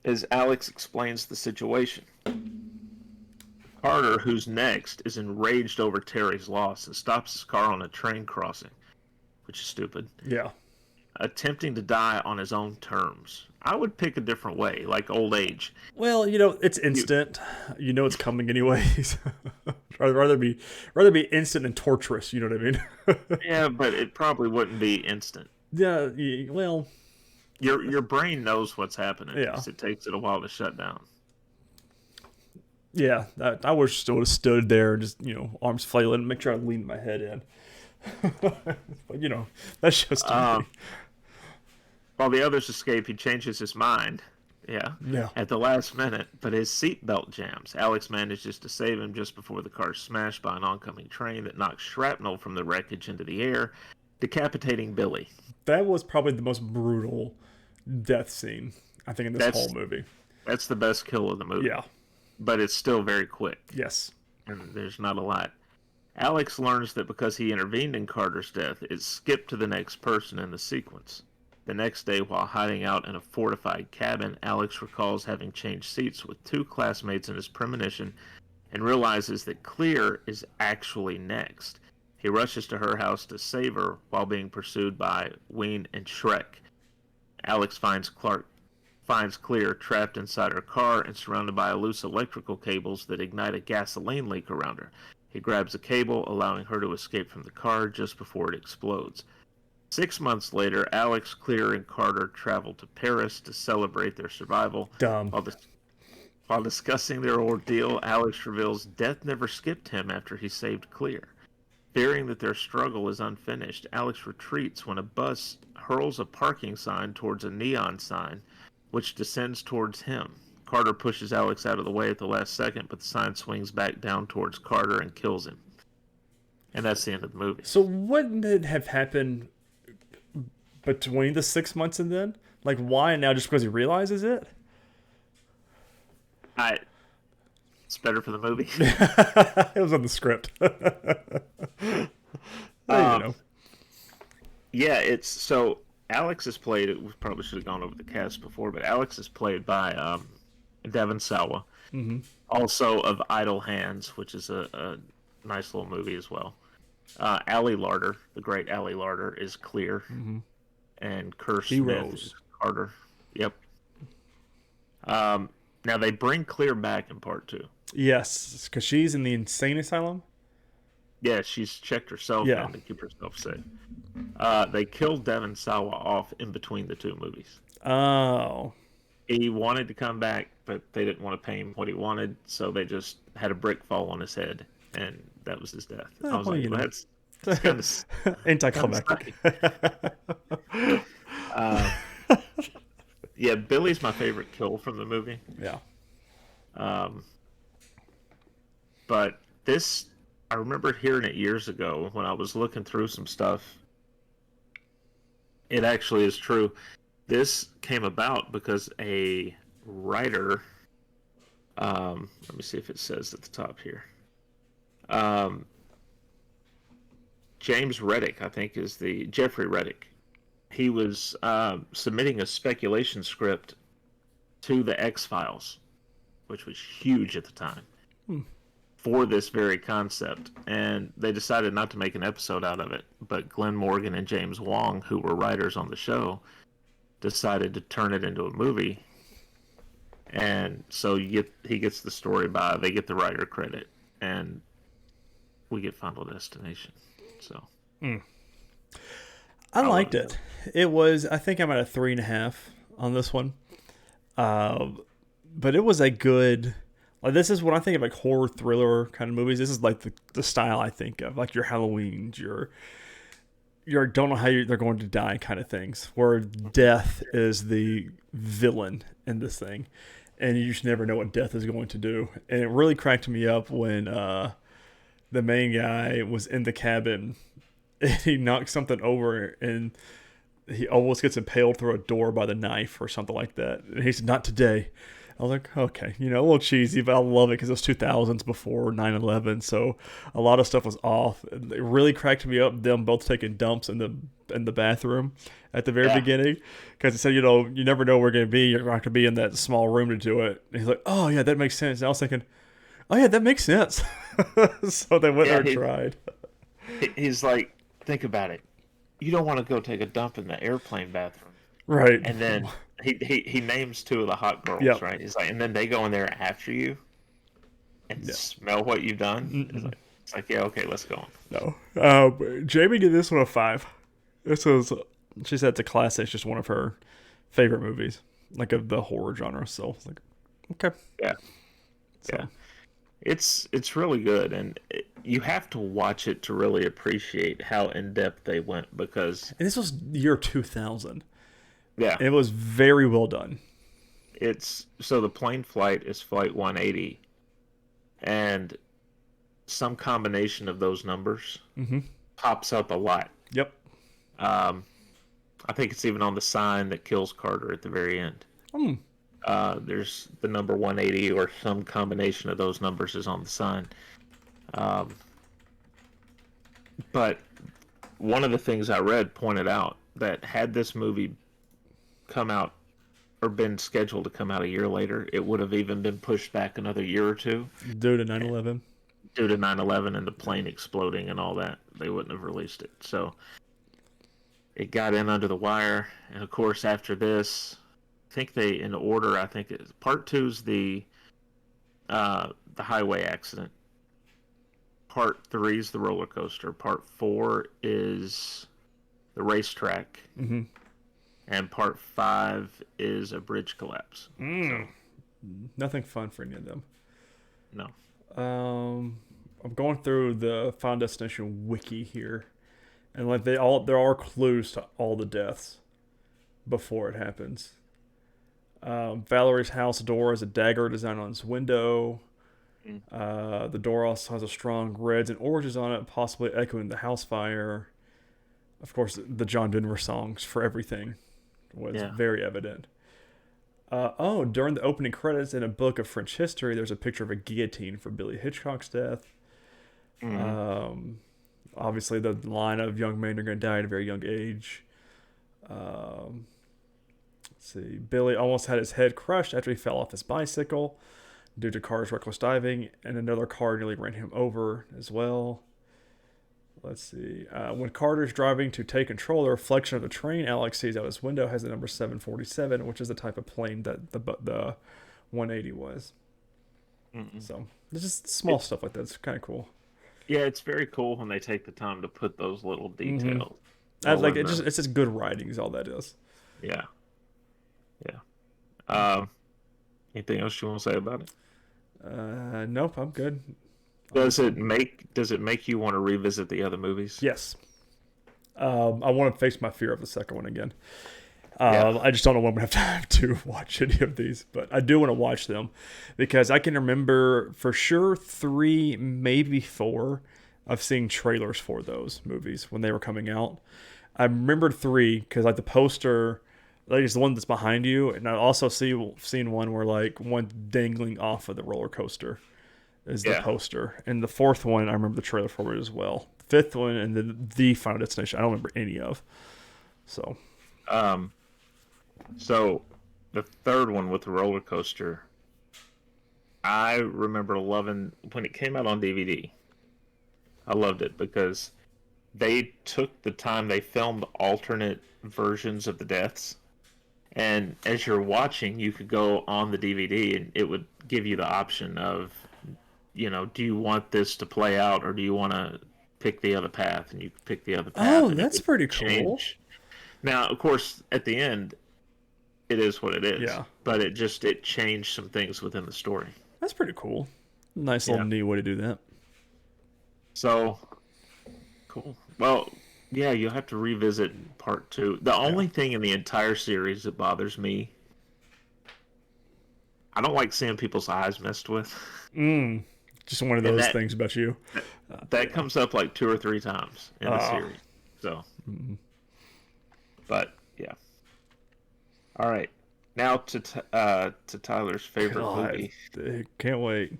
as Alex explains the situation. Carter, who's next, is enraged over Terry's loss and stops his car on a train crossing, which is stupid, Yeah. attempting to die on his own terms. I would pick a different way, like old age. Well, it's instant. You know it's coming anyways. rather be instant and torturous. You know what I mean? Yeah, but it probably wouldn't be instant. Yeah. Well. Your brain knows what's happening. Yeah. It takes it a while to shut down. Yeah. I wish I would have stood there and just arms flailing, make sure I leaned my head in. But that's just me. While the others escape, he changes his mind. Yeah. Yeah. At the last minute, but his seatbelt jams. Alex manages to save him just before the car's smashed by an oncoming train that knocks shrapnel from the wreckage into the air, decapitating Billy. That was probably the most brutal death scene I think in this whole movie. That's the best kill of the movie. Yeah. But it's still very quick. Yes. And there's not a lot. Alex learns that because he intervened in Carter's death, it skipped to the next person in the sequence. The next day, while hiding out in a fortified cabin, Alex recalls having changed seats with two classmates in his premonition and realizes that Clear is actually next. He rushes to her house to save her while being pursued by Ween and Shrek. Alex finds Clear trapped inside her car and surrounded by loose electrical cables that ignite a gasoline leak around her. He grabs a cable, allowing her to escape from the car just before it explodes. 6 months later, Alex, Clear, and Carter travel to Paris to celebrate their survival. Dumb. While discussing their ordeal, Alex reveals death never skipped him after he saved Clear. Fearing that their struggle is unfinished, Alex retreats when a bus hurls a parking sign towards a neon sign, which descends towards him. Carter pushes Alex out of the way at the last second, but the sign swings back down towards Carter and kills him. And that's the end of the movie. So wouldn't it have happened between the 6 months and then? Like, why now? Just because he realizes it? It's better for the movie. It was on the script. Yeah, it's so Alex is played. We probably should have gone over the cast before, but Alex is played by Devon Sawa, also of Idle Hands, which is a nice little movie as well. Ali Larder, the great Ali Larder, is Clear, and Kerr Smith is Carter. Yep. Now they bring Clear back in part 2. Yes, because she's in the insane asylum. Yeah, she's checked herself Yeah. in to keep herself safe. They killed Devon Sawa off in between the two movies. Oh. He wanted to come back, but they didn't want to pay him what he wanted, so they just had a brick fall on his head, and that was his death. I was like, that's kind of anticlimactic. Yeah, Billy's my favorite kill from the movie. Yeah. But this, I remember hearing it years ago when I was looking through some stuff. It actually is true. This came about because a writer, let me see if it says at the top here, James Reddick, I think, is the Jeffrey Reddick. He was submitting a speculation script to the X-Files, which was huge at the time, for this very concept. And they decided not to make an episode out of it. But Glenn Morgan and James Wong, who were writers on the show, decided to turn it into a movie. And so he gets the story they get the writer credit, and we get Final Destination. So I liked it. It was, I think I'm at a 3.5 on this one. But it was a good, like, this is when I think of like horror thriller kind of movies. This is like the style I think of, like your Halloweens, your don't know how they're going to die kind of things, where death is the villain in this thing, and you just never know what death is going to do. And it really cracked me up when the main guy was in the cabin and he knocked something over and he almost gets impaled through a door by the knife or something like that. And he said, "Not today." I was like, okay, a little cheesy, but I love it because it was 2000s before 9/11, so a lot of stuff was off. It really cracked me up, them both taking dumps in the bathroom at the very beginning, because it said, you never know where we're going to be. You're not going to be in that small room to do it. And he's like, oh, yeah, that makes sense. And I was thinking, oh, yeah, that makes sense. So they went there and tried. He's like, think about it. You don't want to go take a dump in the airplane bathroom. Right. And then he names two of the hot girls, right? He's like, and then they go in there after you and smell what you've done. It's like, yeah, okay, let's go on. No. Jamie did this one a 5. She said it's a classic. It's just one of her favorite movies, like of the horror genre. So it's like, okay. Yeah. So. Yeah. It's really good, and you have to watch it to really appreciate how in depth they went, because. And this was year 2000. Yeah. It was very well done. So the plane flight is flight 180, and some combination of those numbers pops up a lot. Yep. I think it's even on the sign that kills Carter at the very end. There's the number 180, or some combination of those numbers is on the sign. But one of the things I read pointed out that had this movie come out or been scheduled to come out a year later, it would have even been pushed back another year or two. Due to 9/11? Due to 9/11 and the plane exploding and all that. They wouldn't have released it. So it got in under the wire. And of course, after this, I think in order, I think part 2's the highway accident. Part 3's the roller coaster. Part 4 is the racetrack. And part 5 is a bridge collapse. So, nothing fun for any of them. No. I'm going through the Final Destination wiki here, and like there are clues to all the deaths before it happens. Valerie's house door has a dagger design on its window. The door also has a strong reds and oranges on it, possibly echoing the house fire. Of course, the John Denver songs for everything was very evident. During the opening credits in a book of French history, there's a picture of a guillotine for Billy Hitchcock's death. Obviously, the line of young men are going to die at a very young age. Let's see. Billy almost had his head crushed after he fell off his bicycle due to Carter's reckless diving, and another car nearly ran him over as well. Let's see. When Carter's driving to take control, the reflection of the train Alex sees out his window has the number 747, which is the type of plane that the 180 was. So there's just small stuff like that. It's kind of cool. Yeah, it's very cool when they take the time to put those little details. It's just good writing is all that is. Yeah. Anything else you want to say about it? Nope, I'm good. Does it make you want to revisit the other movies? Yes. I want to face my fear of the second one again. I just don't know when I'm going to have time to watch any of these, but I do want to watch them because I can remember for sure 3, maybe 4 of seeing trailers for those movies when they were coming out. I remembered 3 because like the poster, like it's the one that's behind you, and I also seen one where like one dangling off of the roller coaster is the poster, and the 4th one I remember the trailer for it as well. fifth one, and then the Final Destination. I don't remember any of. So, so the third one with the roller coaster, I remember loving when it came out on DVD. I loved it because they took the time, they filmed alternate versions of the deaths. And as you're watching, you could go on the DVD and it would give you the option of, do you want this to play out or do you want to pick the other path? And you could pick the other path. oh, and that's pretty cool. Now, of course, at the end, it is what it is. Yeah. But it changed some things within the story. That's pretty cool. Nice little neat way to do that. So, cool. Well, yeah, you'll have to revisit part 2. The only thing in the entire series that bothers me, I don't like seeing people's eyes messed with. Just one of those things about you. That comes up like 2 or 3 times in the series. So, but yeah. All right, now to Tyler's favorite movie. Can't wait.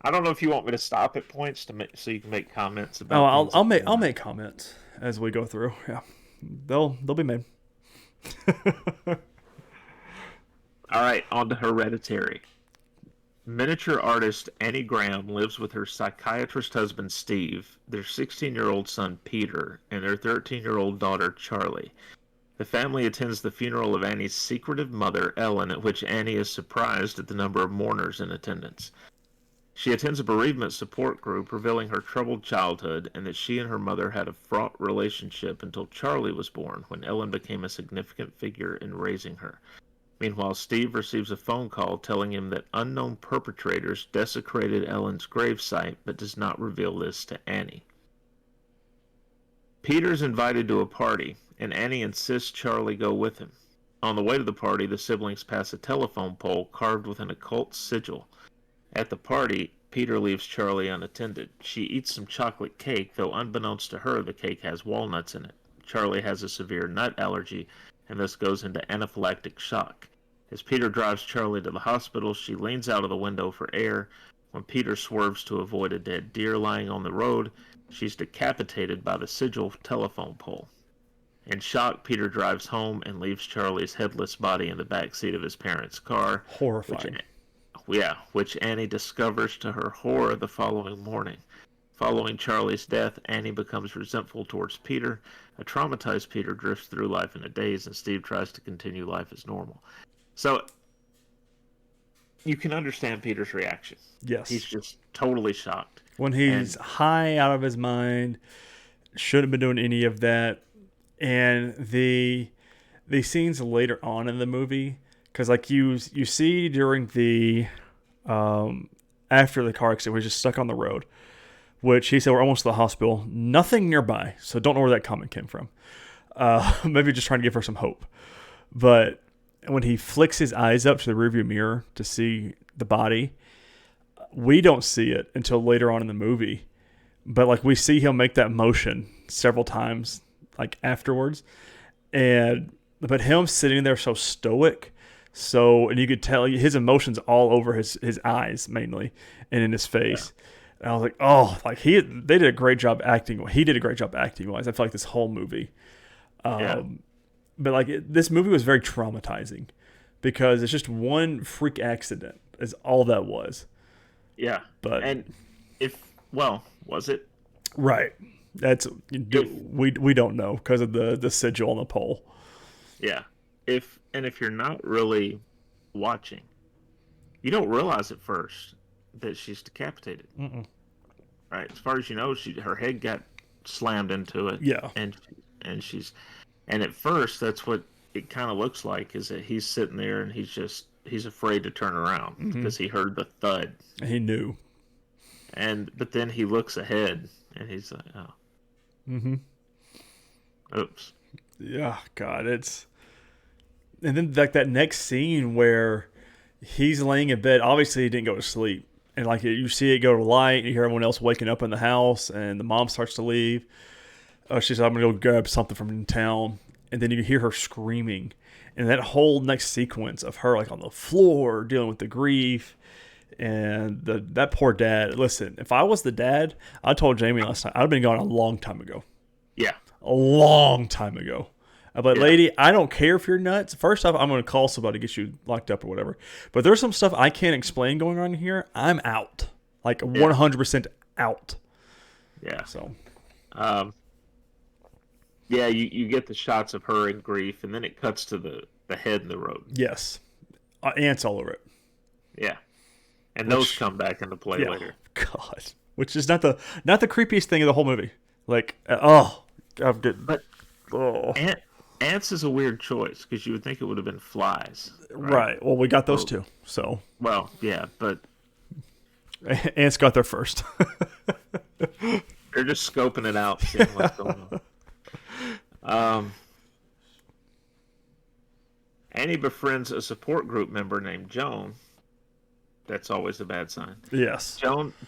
I don't know if you want me to stop at points so you can make comments about. Oh, I'll make comments as we go through. Yeah, they'll be made. All right, on to Hereditary. Miniature artist Annie Graham lives with her psychiatrist husband Steve, their 16-year-old son Peter, and their 13-year-old daughter Charlie. The family attends the funeral of Annie's secretive mother Ellen, at which Annie is surprised at the number of mourners in attendance. She attends a bereavement support group, revealing her troubled childhood and that she and her mother had a fraught relationship until Charlie was born, when Ellen became a significant figure in raising her. Meanwhile, Steve receives a phone call telling him that unknown perpetrators desecrated Ellen's gravesite, but does not reveal this to Annie. Peter's invited to a party, and Annie insists Charlie go with him. On the way to the party, the siblings pass a telephone pole carved with an occult sigil. At the party, Peter leaves Charlie unattended. She eats some chocolate cake, though unbeknownst to her, the cake has walnuts in it. Charlie has a severe nut allergy, and thus goes into anaphylactic shock. As Peter drives Charlie to the hospital, she leans out of the window for air. When Peter swerves to avoid a dead deer lying on the road, she's decapitated by the sigil telephone pole. In shock, Peter drives home and leaves Charlie's headless body in the back seat of his parents' car. Horrifying. Which Annie discovers to her horror the following morning. Following Charlie's death, Annie becomes resentful towards Peter. A traumatized Peter drifts through life in a daze, and Steve tries to continue life as normal. So, you can understand Peter's reaction. Yes. He's just totally shocked. When he's high out of his mind, shouldn't have been doing any of that. And the scenes later on in the movie, because like you see during the after the car accident, we're just stuck on the road, which he said we're almost to the hospital. Nothing nearby, so don't know where that comment came from. Maybe just trying to give her some hope. But when he flicks his eyes up to the rearview mirror to see the body, we don't see it until later on in the movie. But like we see him make that motion several times, like afterwards, but him sitting there so stoic. And you could tell his emotions all over his eyes mainly and in his face. Yeah. And I was like, oh, like they did a great job acting. He did a great job acting wise. I feel like this whole movie. But like this movie was very traumatizing because it's just one freak accident is all that was. Yeah. Was it? Right. We don't know because of the sigil on the pole. Yeah. If you're not really watching, you don't realize at first that she's decapitated. Mm-mm. Right. As far as you know, her head got slammed into it. Yeah. And at first, that's what it kind of looks like, is that he's sitting there and he's afraid to turn around because he heard the thud. He knew. But then he looks ahead and he's like, oh. Mm-hmm. Oops. Yeah, God, and then like that next scene where he's laying in bed, obviously he didn't go to sleep. And like you see it go to light, you hear everyone else waking up in the house, and the mom starts to leave. She said, I'm going to go grab something from town. And then you hear her screaming. And that whole next sequence of her like on the floor dealing with the grief And that poor dad. Listen, if I was the dad, I told Jamie last night, I'd have been gone a long time ago. Yeah. A long time ago. But lady, I don't care if you're nuts. First off, I'm going to call somebody to get you locked up or whatever. But there's some stuff I can't explain going on here. I'm out. Like 100% out. Yeah. So. Yeah, you get the shots of her in grief, and then it cuts to the head in the road. Yes. Ants all over it. Yeah. And those come back into play later. God. Which is not the creepiest thing of the whole movie. Like, I'm getting... But ants is a weird choice, because you would think it would have been flies. Right. Well, we got those too, so... Well, yeah, but... Ants got there first. They're just scoping it out, seeing what's going on. Annie befriends a support group member named Joan. That's always a bad sign. Yes.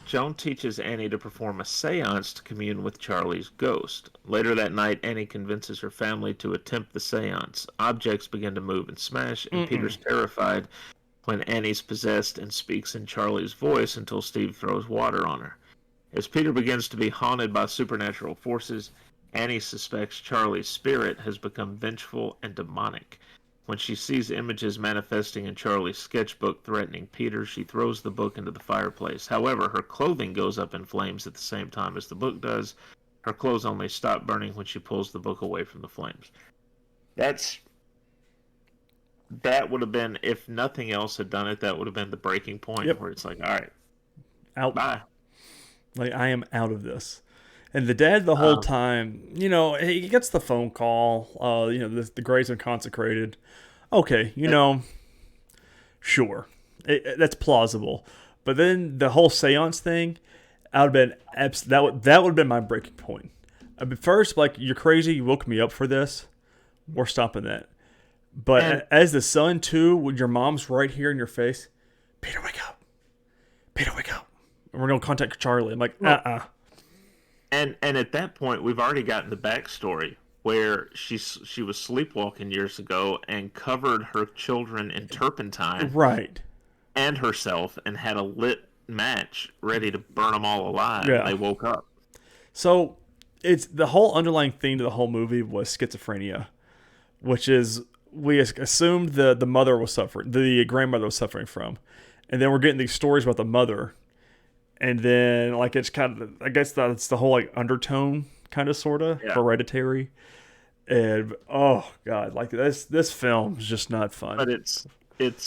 Joan teaches Annie to perform a seance to commune with Charlie's ghost. Later that night, Annie convinces her family to attempt the seance. Objects begin to move and smash, and Peter's terrified when Annie's possessed and speaks in Charlie's voice until Steve throws water on her. As Peter begins to be haunted by supernatural forces, Annie suspects Charlie's spirit has become vengeful and demonic. When she sees images manifesting in Charlie's sketchbook threatening Peter, she throws the book into the fireplace. However, her clothing goes up in flames at the same time as the book does. Her clothes only stop burning when she pulls the book away from the flames. That would have been, if nothing else had done it, that would have been the breaking point where it's like, all right, out. Bye. Like, I am out of this. And the dad the whole time, he gets the phone call, the graves are consecrated. Okay, sure. That's plausible. But then the whole seance thing, that would have been my breaking point. First, like, you're crazy, you woke me up for this. We're stopping that. But as the son, too, when your mom's right here in your face, Peter, wake up. Peter, wake up. And we're going to contact Charlie. I'm like, And at that point, we've already gotten the backstory where she was sleepwalking years ago and covered her children in turpentine. Right. And herself, and had a lit match ready to burn them all alive. Yeah. And they woke up. So it's the whole underlying theme to the whole movie was schizophrenia, which is we assumed the mother was suffering, the grandmother was suffering from. And then we're getting these stories about the mother. And then, like, it's kind of, I guess that's the whole, like, undertone, kind of, sort of, Hereditary. And, oh, God, like, this film is just not fun. But it's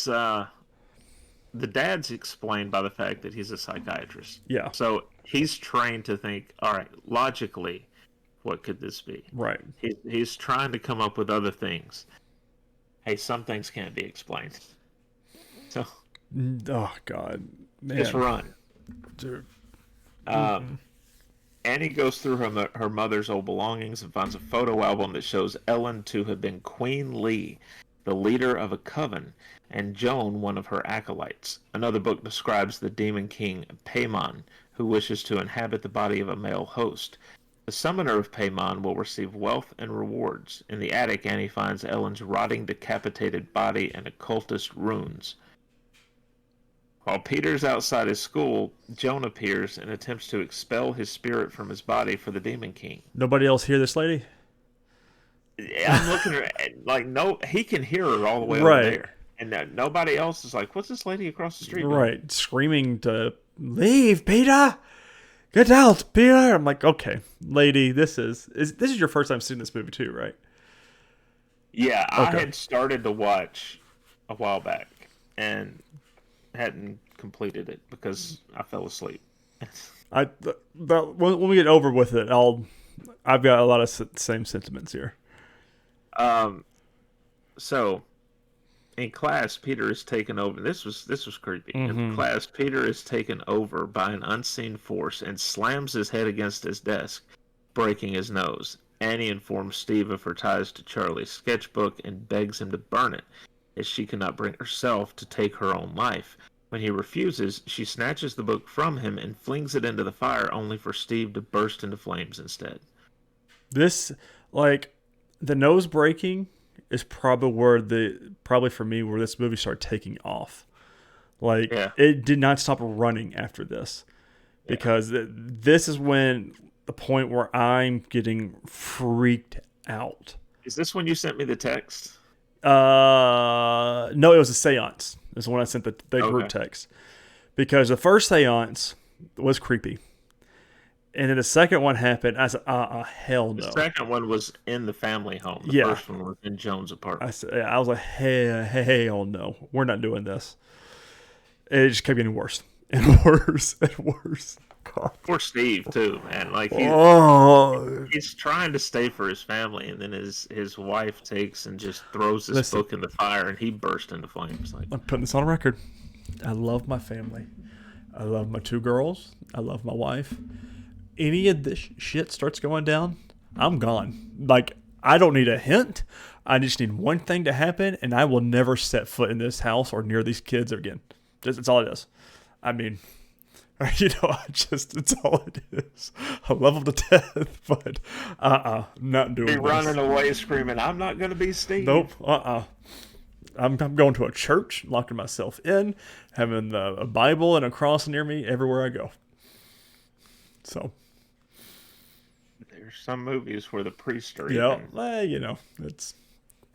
the dad's explained by the fact that he's a psychiatrist. Yeah. So he's trained to think, all right, logically, what could this be? Right. He's trying to come up with other things. Hey, some things can't be explained. So. Oh, God. Man. Just run. Dude. Annie goes through her mother's old belongings and finds a photo album that shows Ellen to have been Queen Lee, the leader of a coven, and Joan, one of her acolytes. Another book describes the demon king Paimon, who wishes to inhabit the body of a male host. The summoner of Paimon will receive wealth and rewards. In the attic, Annie finds Ellen's rotting, decapitated body and occultist runes. While Peter's outside his school, Joan appears and attempts to expel his spirit from his body for the Demon King. Nobody else hear this lady? I'm looking at her, like, no, he can hear her all the way over there. And nobody else is like, what's this lady across the street doing? Right, screaming to leave, Peter! Get out, Peter! I'm like, okay, lady, this is your first time seeing this movie too, right? Yeah, okay. I had started to watch a while back, and hadn't completed it because I fell asleep. But when we get over with it, I've got a lot of same sentiments here. So in class, Peter is taken over. This was creepy. In class, Peter is taken over by an unseen force and slams his head against his desk, breaking his nose. Annie informs Steve of her ties to Charlie's sketchbook and begs him to burn it, as she cannot bring herself to take her own life. When he refuses, she snatches the book from him and flings it into the fire, only for Steve to burst into flames instead. This, like, the nose breaking is probably for me where this movie started taking off. Like, Yeah. it did not stop running after this. Because this is when the point where I'm getting freaked out. Is this when you sent me the text? No, it was a seance. This is when I sent the group text. Because the first seance was creepy. And then the second one happened. I said, hell no. The second one was in the family home. The first one was in Jones' apartment. I was like, hell no. We're not doing this. And it just kept getting worse and worse and worse. God. Poor Steve too, man. Like he's trying to stay for his family, and then his wife takes and just throws this book in the fire, and he burst into flames. Like, I'm putting this on record. I love my family. I love my 2 girls. I love my wife. Any of this shit starts going down, I'm gone. Like, I don't need a hint. I just need one thing to happen, and I will never set foot in this house or near these kids again. That's all it is. I mean, it's all it is. I love them to death, but not doing this. Running away screaming, I'm not going to be Steve. Nope, I'm going to a church, locking myself in, having a Bible and a cross near me everywhere I go. So. There's some movies where the priests are it's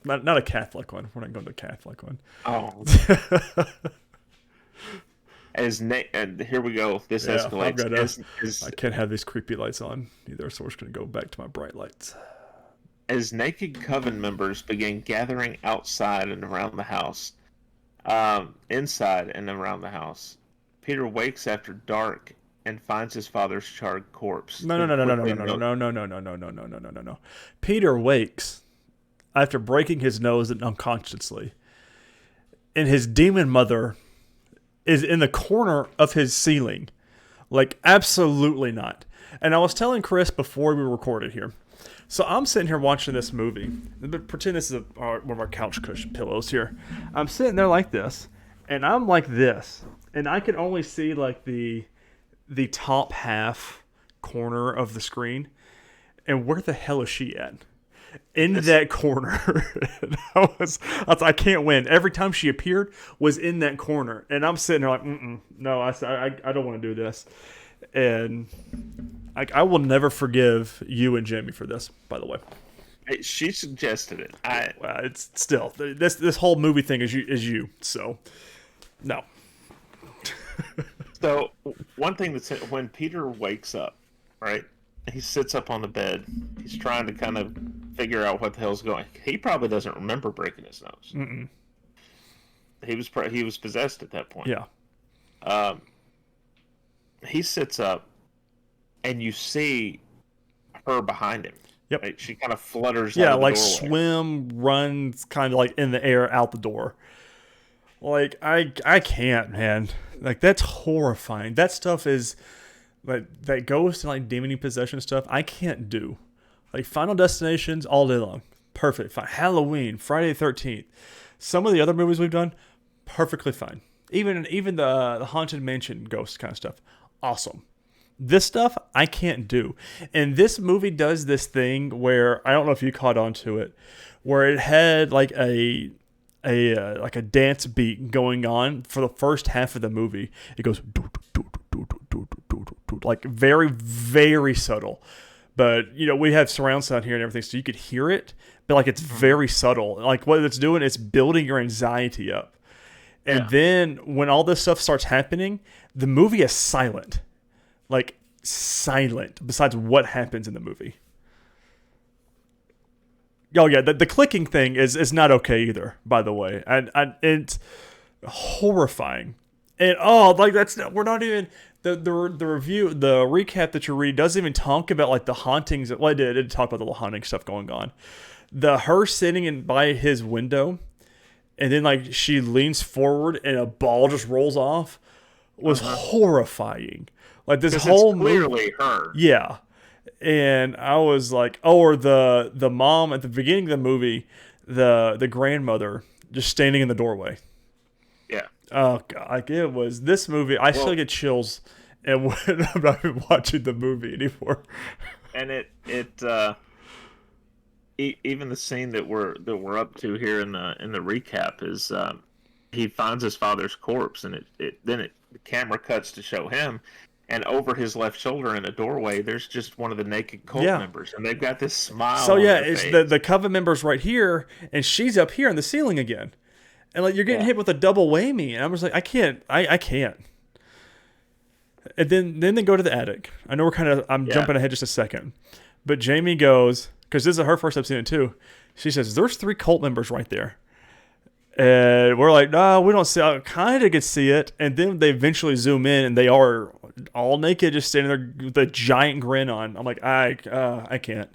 not a Catholic one. We're not going to a Catholic one. Oh. And here we go. This escalates. I can't have these creepy lights on either, so we're just going to go back to my bright lights. As naked coven members begin gathering outside and around the house, inside and around the house, Peter wakes after dark and finds his father's charred corpse. No. Peter wakes after breaking his nose unconsciously, and his demon mother is in the corner of his ceiling. Like, absolutely not. And I was telling Chris before we recorded here. So I'm sitting here watching this movie. Pretend this is one of our couch cushion pillows here. I'm sitting there like this, and I'm like this. And I can only see, like, the top half corner of the screen. And where the hell is she at? In that corner. I can't win. Every time she appeared was in that corner. And I'm sitting there like, no, I don't want to do this. And I will never forgive you and Jamie for this, by the way. She suggested it. It's still, this whole movie thing is you. So, no. So, one thing that's when Peter wakes up, right? He sits up on the bed. He's trying to kind of figure out what the hell's going. He probably doesn't remember breaking his nose. Mm-mm. He was possessed at that point. Yeah. He sits up, and you see her behind him. Yep. Right? She kind of flutters. Yeah, out of the like doorway. runs kind of like in the air out the door. Like, I can't, man. Like, that's horrifying. That stuff is. Like, that ghost and like demon possession stuff, I can't do. Like, Final Destinations all day long, perfect, fine. Halloween, Friday the 13th, some of the other movies we've done, perfectly fine. Even the Haunted Mansion ghost kind of stuff, awesome. This stuff I can't do, and this movie does this thing where I don't know if you caught on to it, where it had like a dance beat going on for the first half of the movie. It goes. Like, very, very subtle. But, we have surround sound here and everything, so you could hear it, but, like, it's very subtle. Like, what it's doing is building your anxiety up. And then, when all this stuff starts happening, the movie is silent. Like, silent, besides what happens in the movie. Oh, yeah, the clicking thing is not okay either, by the way. And it's horrifying. And, we're not even... The review, the recap that you read doesn't even talk about like the hauntings. Well, it did talk about the haunting stuff going on. Her sitting by his window, and then like she leans forward and a ball just rolls off, was horrifying. Like, this whole clearly her. Yeah, and I was like, or the mom at the beginning of the movie, the grandmother just standing in the doorway. Yeah. Oh God! Like, it was this movie. I still get chills, and when I'm not even watching the movie anymore. And even the scene that we're up to here in the recap is he finds his father's corpse, and the camera cuts to show him, and over his left shoulder in a doorway, there's just one of the naked cult Yeah. members, and they've got this smile So on yeah, their it's face. the coven members right here, and she's up here in the ceiling again, and like you're getting Yeah. hit with a double whammy, and I'm just like, I can't. And then they go to the attic. I know I'm jumping ahead just a second, but Jamie goes, because this is her first time seeing it too. She says, "There's 3 cult members right there." And we're like, no, we don't see. I kind of could see it. And then they eventually zoom in, and they are all naked, just standing there with a giant grin on. I'm like, I can't.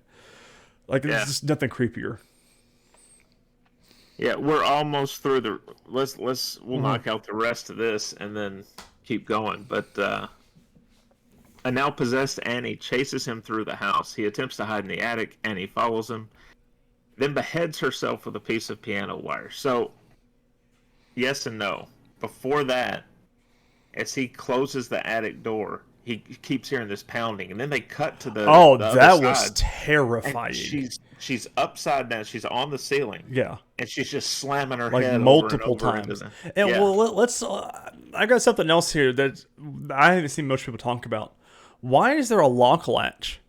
Like, Yeah. there's just nothing creepier. Yeah, we're almost through the. We'll knock out the rest of this and then keep going. But a now possessed Annie chases him through the house. He attempts to hide in the attic. Annie follows him, then beheads herself with a piece of piano wire. So, yes and no. Before that, as he closes the attic door, he keeps hearing this pounding, and then they cut to the That was side, terrifying. and she's upside down. She's on the ceiling. Yeah, And she's just slamming her like head multiple over and over times. into And yeah. well, let's. I got something else here that I haven't seen most people talk about. Why is there a lock latch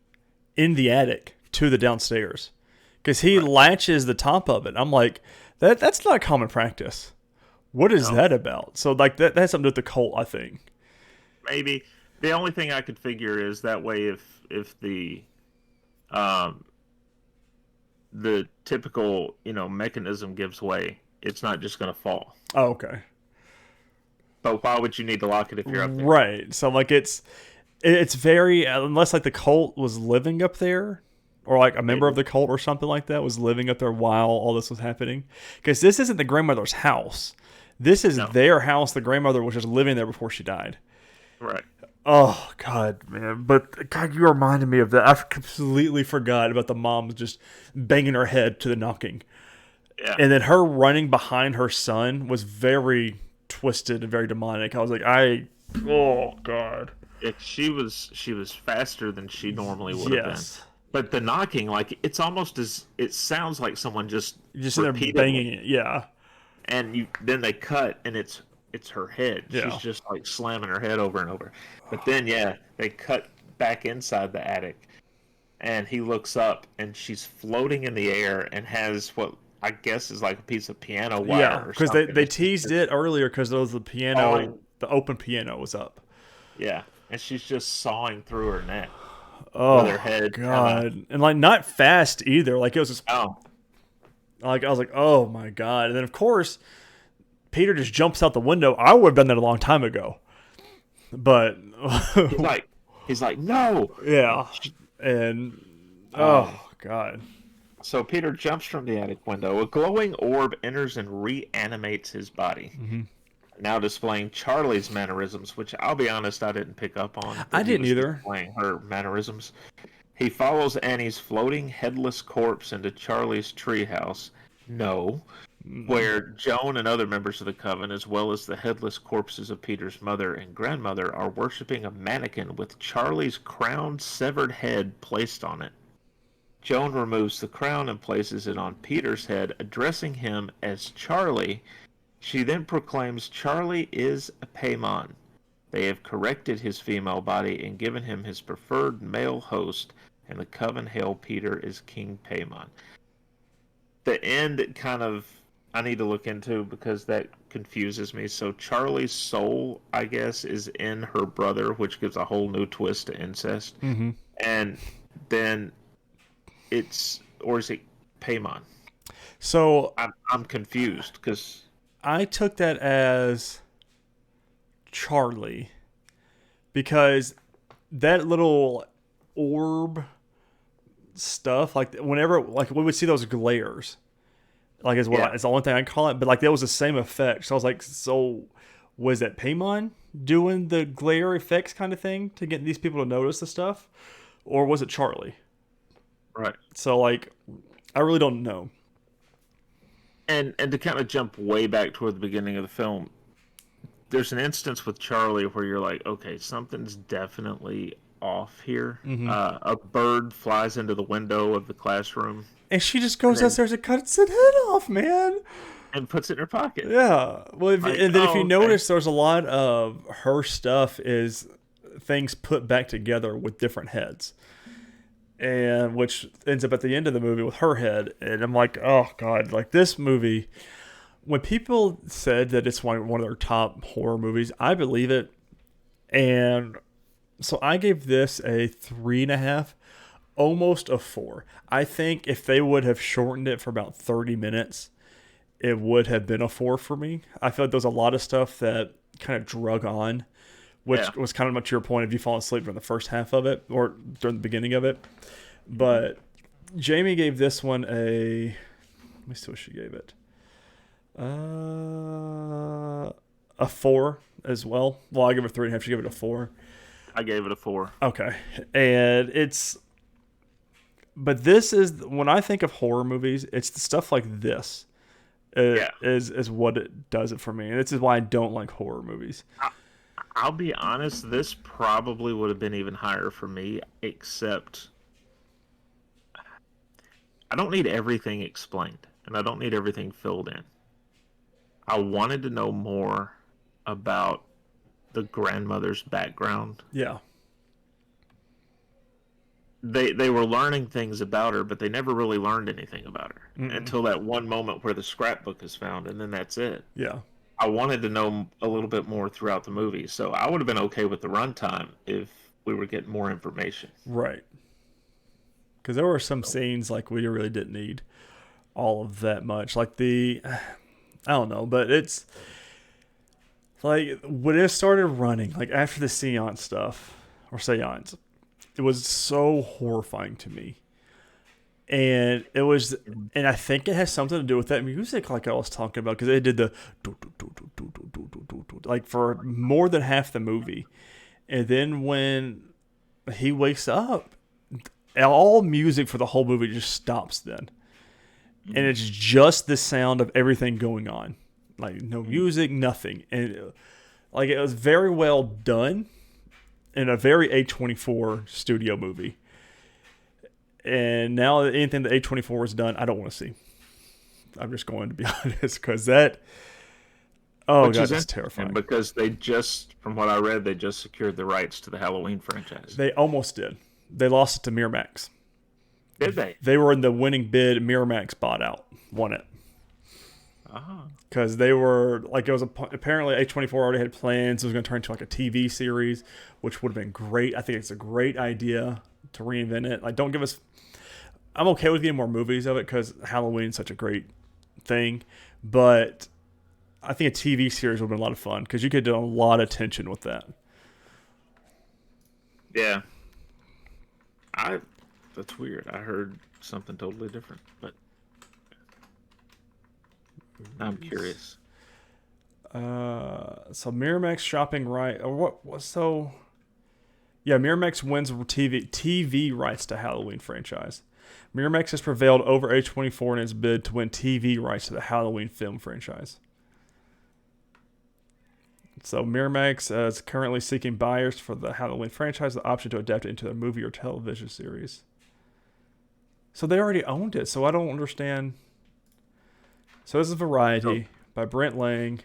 in the attic to the downstairs? Because he latches the top of it. I'm like, that's not common practice. What is that about? So like that has something to do with the cult, I think. Maybe the only thing I could figure is that way if the typical mechanism gives way, it's not just going to fall. Oh, okay. But why would you need to lock it if you're up there? Right. So like it's very, unless like the cult was living up there, or like a member of the cult or something like that was living up there while all this was happening. Because this isn't the grandmother's house. This is their house. The grandmother was just living there before she died. Right. Oh, God, man. But, God, you reminded me of that. I completely forgot about the mom just banging her head to the knocking. Yeah. And then her running behind her son was very twisted and very demonic. I was like, oh, God. She was faster than she normally would have been. But the knocking, like, it's almost it sounds like someone just in there banging it. Yeah. And then they cut, and it's her head. Yeah. She's just like slamming her head over and over. But then, they cut back inside the attic, and he looks up, and she's floating in the air and has what I guess is like a piece of piano wire. Yeah, because they teased it earlier because there was the piano, the open piano was up. Yeah, and she's just sawing through her neck. Oh, with her head God. And like not fast either. Like it was just, Oh. like I was like, oh my God. And then of course, Peter just jumps out the window. I would have done that a long time ago. But he's like, no. Yeah. And oh God. So Peter jumps from the attic window. A glowing orb enters and reanimates his body. Mm-hmm. Now displaying Charlie's mannerisms, which I'll be honest, I didn't pick up on. I didn't either. Displaying her mannerisms. He follows Annie's floating headless corpse into Charlie's treehouse. Where Joan and other members of the coven, as well as the headless corpses of Peter's mother and grandmother, are worshiping a mannequin with Charlie's crowned, severed head placed on it. Joan removes the crown and places it on Peter's head, addressing him as Charlie. She then proclaims Charlie is a Paimon. They have corrected his female body and given him his preferred male host, and the coven hail Peter as King Paimon. The end kind of I need to look into because that confuses me. So Charlie's soul, I guess, is in her brother, which gives a whole new twist to incest. Mm-hmm. And then or is it Paimon? So I'm confused because I took that as Charlie because that little orb stuff, like whenever like we would see those glares, like is what it's the only thing I call it, but like that was the same effect. So I was like, so was that Paimon doing the glare effects kind of thing to get these people to notice the stuff, or was it Charlie? Right. So like, I really don't know. And to kind of jump way back toward the beginning of the film, there's an instance with Charlie where you're like, okay, something's definitely off here. Mm-hmm. A bird flies into the window of the classroom. And she just goes downstairs and cuts its head off, man. and puts it in her pocket. Yeah. Well, Like, and then if oh, you okay. notice, there's a lot of her stuff is things put back together with different heads, and which ends up at the end of the movie with her head. And I'm like, oh god, like this movie. When people said that it's one of their top horror movies, I believe it. And so I gave this a 3.5, almost a 4. I think if they would have shortened it for about 30 minutes, it would have been a 4 for me. I feel like there's a lot of stuff that kind of drug on, which Yeah. was kind of much your point if you fall asleep during the first half of it or during the beginning of it. Mhm. But Jamie gave this one a. Let me see what she gave it. A 4 as well. Well, I give it a 3.5. She gave it a 4. I gave it a 4. Okay, and it's. But this is when I think of horror movies, it's the stuff like this Yeah. is what it does it for me, and this is why I don't like horror movies. I'll be honest, this probably would have been even higher for me, except I don't need everything explained and I don't need everything filled in. I wanted to know more about the grandmother's background. Yeah, They were learning things about her, but they never really learned anything about her Mm-mm. until that one moment where the scrapbook is found, and then that's it. Yeah, I wanted to know a little bit more throughout the movie, so I would have been okay with the runtime if we were getting more information. right. Because there were some scenes like we really didn't need all of that much. Like I don't know, but it's like when it started running, like after the seance stuff or seance, it was so horrifying to me. And it was, and I think it has something to do with that music, like I was talking about, because it did the like for more than half the movie, and then when he wakes up, all music for the whole movie just stops then, and it's just the sound of everything going on, like no music, nothing, and like it was very well done in a very A24 studio movie. And now that anything that A24 has done, I don't want to see. I'm just going to be honest, because that, oh Which god, is that's interesting terrifying. because they just, from what I read, they just secured the rights to the Halloween franchise. They almost did. They lost it to Miramax. Did they? They were in the winning bid. Miramax bought out, won it. Ah, Because they were like it was apparently A24 already had plans. It was going to turn into like a TV series, which would have been great. I think it's a great idea to reinvent it. Like, don't give us. I'm okay with getting more movies of it because Halloween's such a great thing, but I think a TV series would have been a lot of fun because you could do a lot of tension with that. yeah. That's weird. I heard something totally different, but I'm curious. So Miramax shopping right or what? So yeah, Miramax wins TV rights to Halloween franchise. Miramax has prevailed over A24 in its bid to win TV rights to the Halloween film franchise. So Miramax is currently seeking buyers for the Halloween franchise, the option to adapt it into a movie or television series. So they already owned it, so I don't understand. So this is Variety by Brent Lang.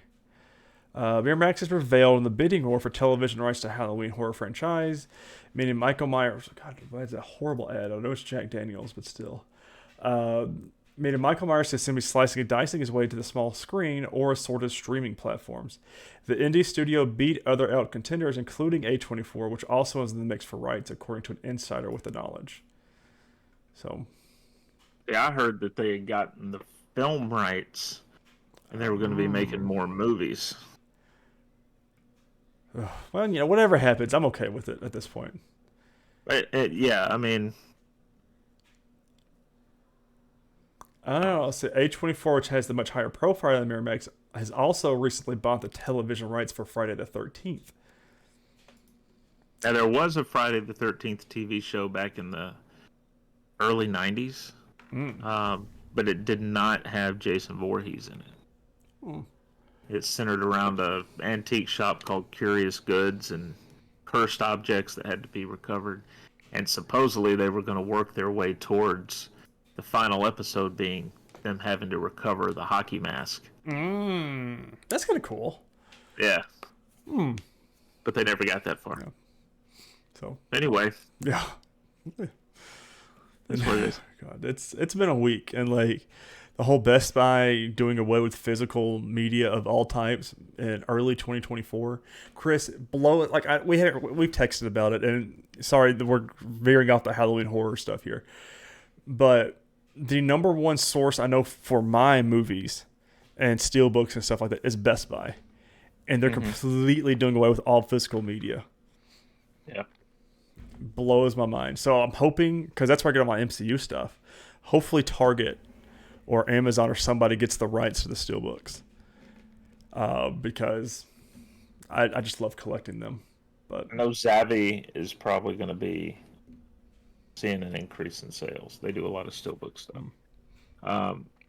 Miramax has prevailed in the bidding war for television rights to Halloween horror franchise, meaning Michael Myers. God, that's a horrible ad. I know it's Jack Daniels, but still. Meaning Michael Myers is simply slicing and dicing his way to the small screen or assorted streaming platforms. The indie studio beat other out contenders, including A24, which also is in the mix for rights, according to an insider with the knowledge. So, Yeah, I heard that they had gotten the film rights and they were going to be making more movies. well, whatever happens, I'm okay with it at this point. Yeah, I mean, I don't know. So A24, which has the much higher profile than Miramax, has also recently bought the television rights for Friday the 13th. now there was a Friday the 13th TV show back in the early 90s, but it did not have Jason Voorhees in it. It's centered around an antique shop called Curious Goods and cursed objects that had to be recovered. And supposedly they were going to work their way towards the final episode being them having to recover the hockey mask. That's kind of cool. Yeah. But they never got that far. Yeah. So anyway, yeah, that's what it is. God, it's been a week, and like the whole Best Buy doing away with physical media of all types in early 2024. Chris, blow it. Like we've texted about it, and sorry that we're veering off the Halloween horror stuff here, but the number one source I know for my movies and steelbooks and stuff like that is Best Buy, and they're completely doing away with all physical media. Yeah. Blows my mind. So I'm hoping, because that's where I get all my MCU stuff, hopefully Target or Amazon or somebody gets the rights to the steelbooks, because I just love collecting them. But I know Zavvi is probably going to be seeing an increase in sales. They do a lot of steelbook stuff.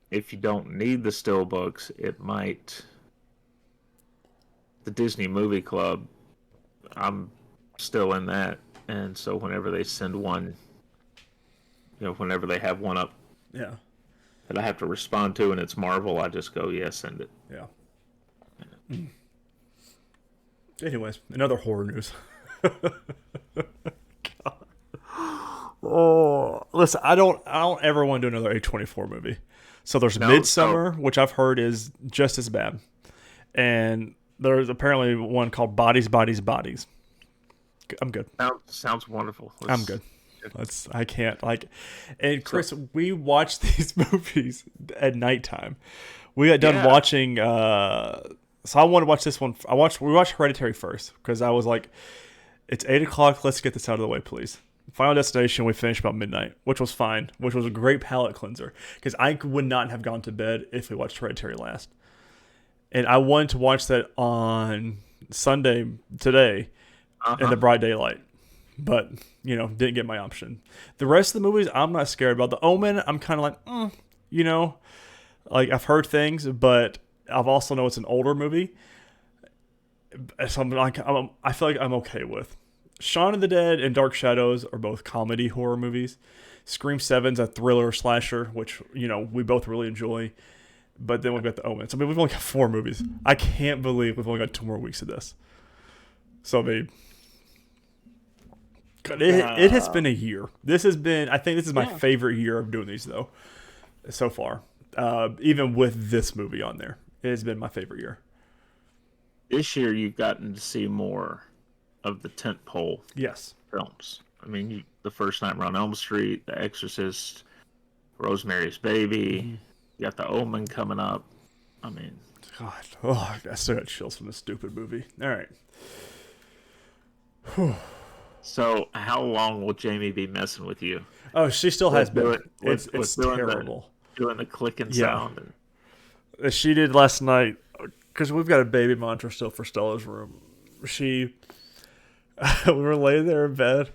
If you don't need the steelbooks, it might. The Disney Movie Club, I'm still in that. And so whenever they send one, whenever they have one up yeah, that I have to respond to and it's Marvel, I just go, yeah, send it. yeah. Anyways, another horror news. Oh, listen, I don't ever want to do another A24 movie. So there's Midsummer, which I've heard is just as bad. And there's apparently one called Bodies, Bodies, Bodies. I'm good. Sounds wonderful. I'm good. I can't and Chris, we watched these movies at nighttime. We got done watching. So I want to watch this one. We watched Hereditary first because I was like, it's 8:00. Let's get this out of the way, please. Final Destination. We finished about midnight, which was fine. Which was a great palate cleanser because I would not have gone to bed if we watched Hereditary last. And I wanted to watch that on Sunday today. In the bright daylight, but didn't get my option. The rest of the movies I'm not scared about. The Omen, I'm kind of like like I've heard things, but I've also know it's an older movie, so I feel like I'm okay with. Shaun of the Dead and Dark Shadows are both comedy horror movies. Scream 7's a thriller slasher, which we both really enjoy. But then we've got the Omen. So we've only got 4 movies. I can't believe we've only got 2 more weeks of this. So it has been a year. I think this is my favorite year of doing these though, so far. Even with this movie on there, it has been my favorite year. This year you've gotten to see more of the tentpole films. I mean, the First Nightmare on Elm Street, The Exorcist, Rosemary's Baby. You got The Omen coming up. I mean, God, I still got chills from this stupid movie. All right. Whew. So, how long will Jamie be messing with you? Oh, she still has been. It's terrible. Doing the clicking sound. She did last night, because we've got a baby monitor still for Stella's room. We were laying there in bed.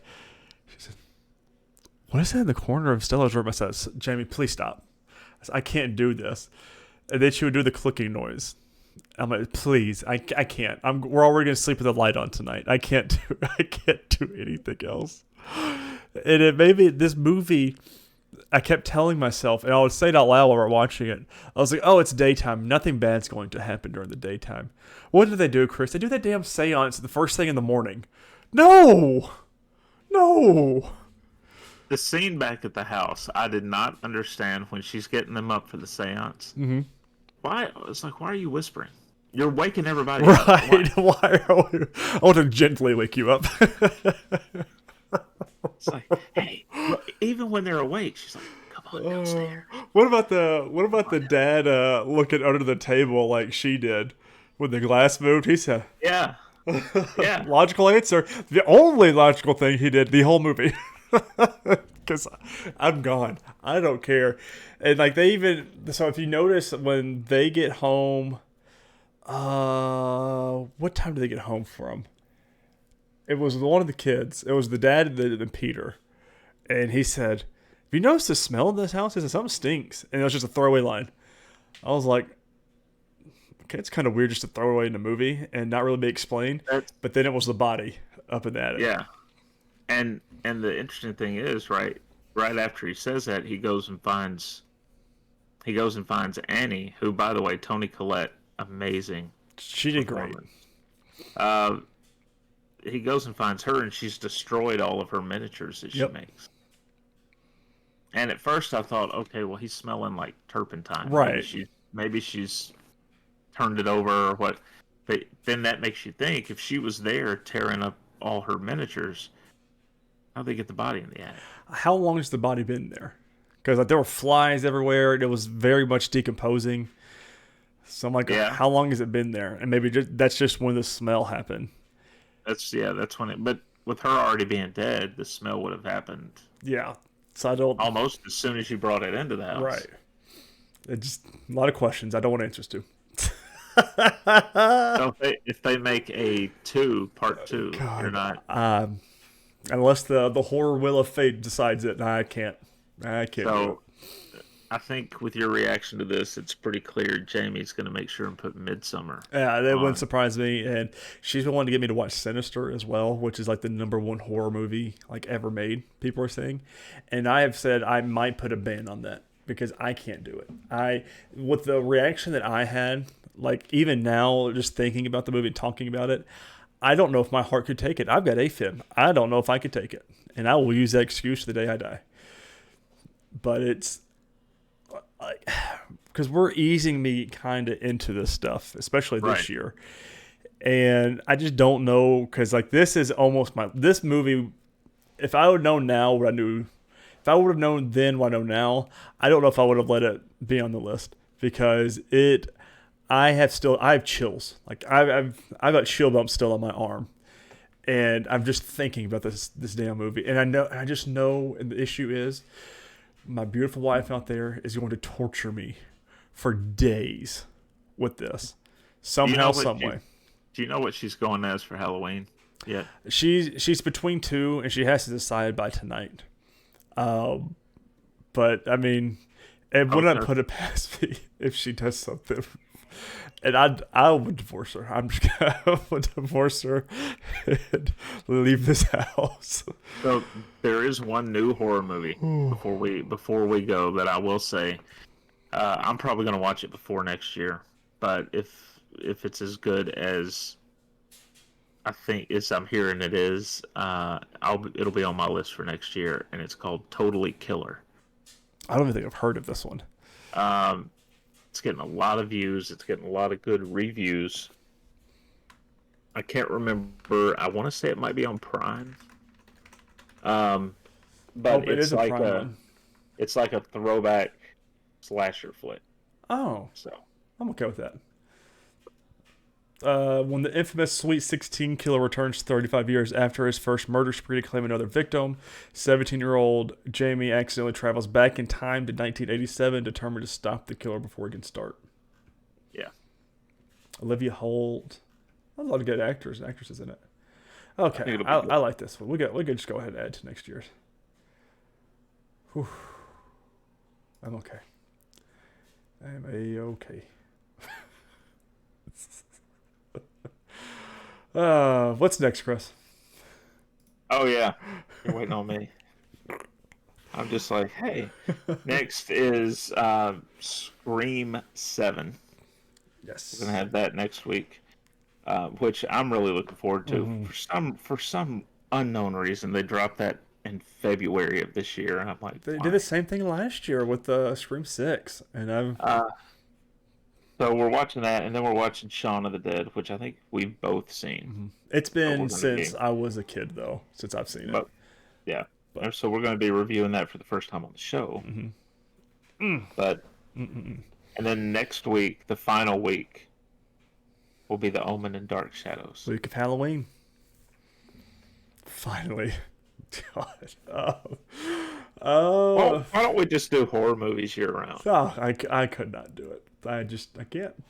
She said, "What is that in the corner of Stella's room?" I said, "Jamie, please stop. I can't do this." And then she would do the clicking noise. I'm like, please, I can't. We're already gonna sleep with the light on tonight. I can't do anything else. And it made me, this movie, I kept telling myself, and I would say it out loud while we were watching it. I was like, oh, it's daytime. Nothing bad's going to happen during the daytime. What did they do, Chris? They do that damn seance the first thing in the morning. No. The scene back at the house, I did not understand when she's getting them up for the seance. Why? It's like, why are you whispering? You're waking everybody up. Right. Why are we? I want to gently wake you up. It's like, hey, look, even when they're awake, she's like, come on downstairs. What about the dad looking under the table like she did when the glass moved? He said, yeah. Logical answer. The only logical thing he did the whole movie. Because I'm gone. I don't care. And like so if you notice when they get home, what time do they get home from? It was one of the kids. It was the dad and Peter. And he said, have you noticed the smell of this house? He said, something stinks. And it was just a throwaway line. I was like, okay, it's kind of weird just to throw away in a movie and not really be explained. But then it was the body up in the attic. Yeah. And the interesting thing is, right after he says that, he goes and finds he goes and finds Annie, who, by the way, Toni Collette, amazing. She did great. Uh, he goes and finds her, and she's destroyed all of her miniatures that she makes. And at first I thought, okay, well, he's smelling like turpentine. Right. Maybe she's turned it over or what. But then that makes you think, if she was there tearing up all her miniatures, how'd they get the body in the attic? How long has the body been there? Because like there were flies everywhere. It was very much decomposing. So I'm like, how long has it been there? And maybe that's just when the smell happened. That's when it. But with her already being dead, the smell would have happened. Yeah. So I don't. Almost as soon as you brought it into the house. Right. It's just a lot of questions I don't want answers to. So if they make a part two, you're not. Unless the horror wheel of fate decides it, I can't. So, do it. I think with your reaction to this, it's pretty clear Jamie's going to make sure and put Midsummer. Yeah, that wouldn't surprise me. And she's been wanting to get me to watch Sinister as well, which is like the #1 horror movie like ever made, people are saying. And I have said I might put a ban on that because I can't do it. With the reaction that I had, like even now, just thinking about the movie and talking about it, I don't know if my heart could take it. I've got AFib. I don't know if I could take it. And I will use that excuse the day I die. But it's like, because we're easing me kind of into this stuff, especially this year. And I just don't know, because like this is almost this movie, if I would know now what I knew, if I would have known then what I know now, I don't know if I would have let it be on the list, because I have chills. Like I've got chill bumps still on my arm. And I'm just thinking about this damn movie. And I just know, and the issue is, my beautiful wife out there is going to torture me for days with this. Somehow, some way. Do you know what she's going as for Halloween yet? She's between two, and she has to decide by tonight. But, I mean, it wouldn't put it past me if she does something. And I would divorce her. I would divorce her and leave this house. So there is one new horror movie before we go that I will say I'm probably going to watch it before next year. But if it's as good as I think I'm hearing it is, it'll be on my list for next year, and it's called Totally Killer. I don't even think I've heard of this one. It's getting a lot of views. It's getting a lot of good reviews. I can't remember. I want to say it might be on Prime. But it's like it's like a throwback slasher flick. Oh, so I'm okay with that. When the infamous Sweet 16 killer returns 35 years after his first murder spree to claim another victim, 17-year-old Jamie accidentally travels back in time to 1987, determined to stop the killer before he can start. Yeah. Olivia Holt. A lot of good actors and actresses in it. Okay, I like this one. We could just go ahead and add to next year's. Whew. I'm okay. I am A-okay. What's next, Chris? Oh yeah, you're waiting on me. I'm just like, hey. Next is Scream 7. Yes, we're gonna have that next week, which I'm really looking forward to. Mm-hmm. For some unknown reason, they dropped that in February of this year, and I'm like, they did the same thing last year with Scream 6, and So we're watching that, and then we're watching Shaun of the Dead, which I think we've both seen. Mm-hmm. It's been since I was a kid, though, since I've seen it. Yeah. So we're going to be reviewing that for the first time on the show. Mm-hmm. But, and then next week, the final week, will be The Omen and Dark Shadows. Week of Halloween. Finally. God. Well, why don't we just do horror movies year-round? Oh, I could not do it. I can't.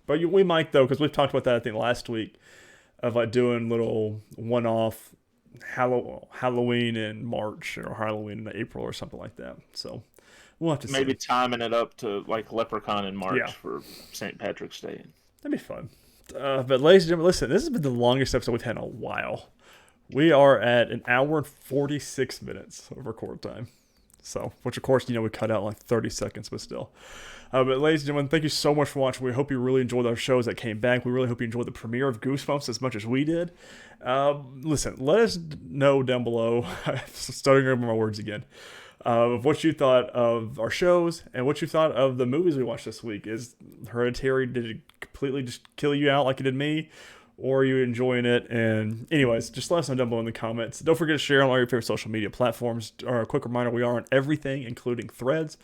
But we might, though, because we've talked about that, I think, last week, of like doing little one-off Halloween in March or Halloween in April or something like that. So we'll have to see. Maybe timing it up to like Leprechaun in March for St. Patrick's Day. That'd be fun. But ladies and gentlemen, listen, this has been the longest episode we've had in a while. We are at 1 hour and 46 minutes of record time. So, which of course, we cut out like 30 seconds, but still. But ladies and gentlemen, thank you so much for watching. We hope you really enjoyed our shows that came back. We really hope you enjoyed the premiere of Goosebumps as much as we did. Listen, let us know down below, starting over my words again, of what you thought of our shows and what you thought of the movies we watched this week. Is Hereditary, did it completely just kill you out like it did me? Or are you enjoying it? And anyways, just let us know down below in the comments. Don't forget to share on all your favorite social media platforms. A quick reminder, we are on everything, including Threads,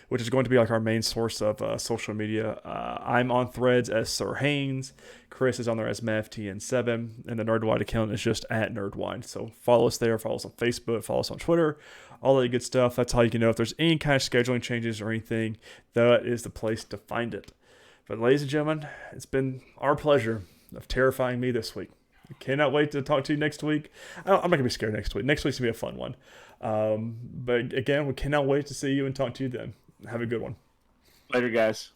which is going to be like our main source of social media. I'm on Threads as Sir Haynes. Chris is on there as MavTN7. And the Nerwide account is just at Nerwide. So follow us there. Follow us on Facebook. Follow us on Twitter. All that good stuff. That's how you can know if there's any kind of scheduling changes or anything. That is the place to find it. But ladies and gentlemen, it's been our pleasure of terrifying me this week. I cannot wait to talk to you next week. I'm not going to be scared next week. Next week's going to be a fun one. But again, we cannot wait to see you and talk to you then. Have a good one. Later, guys.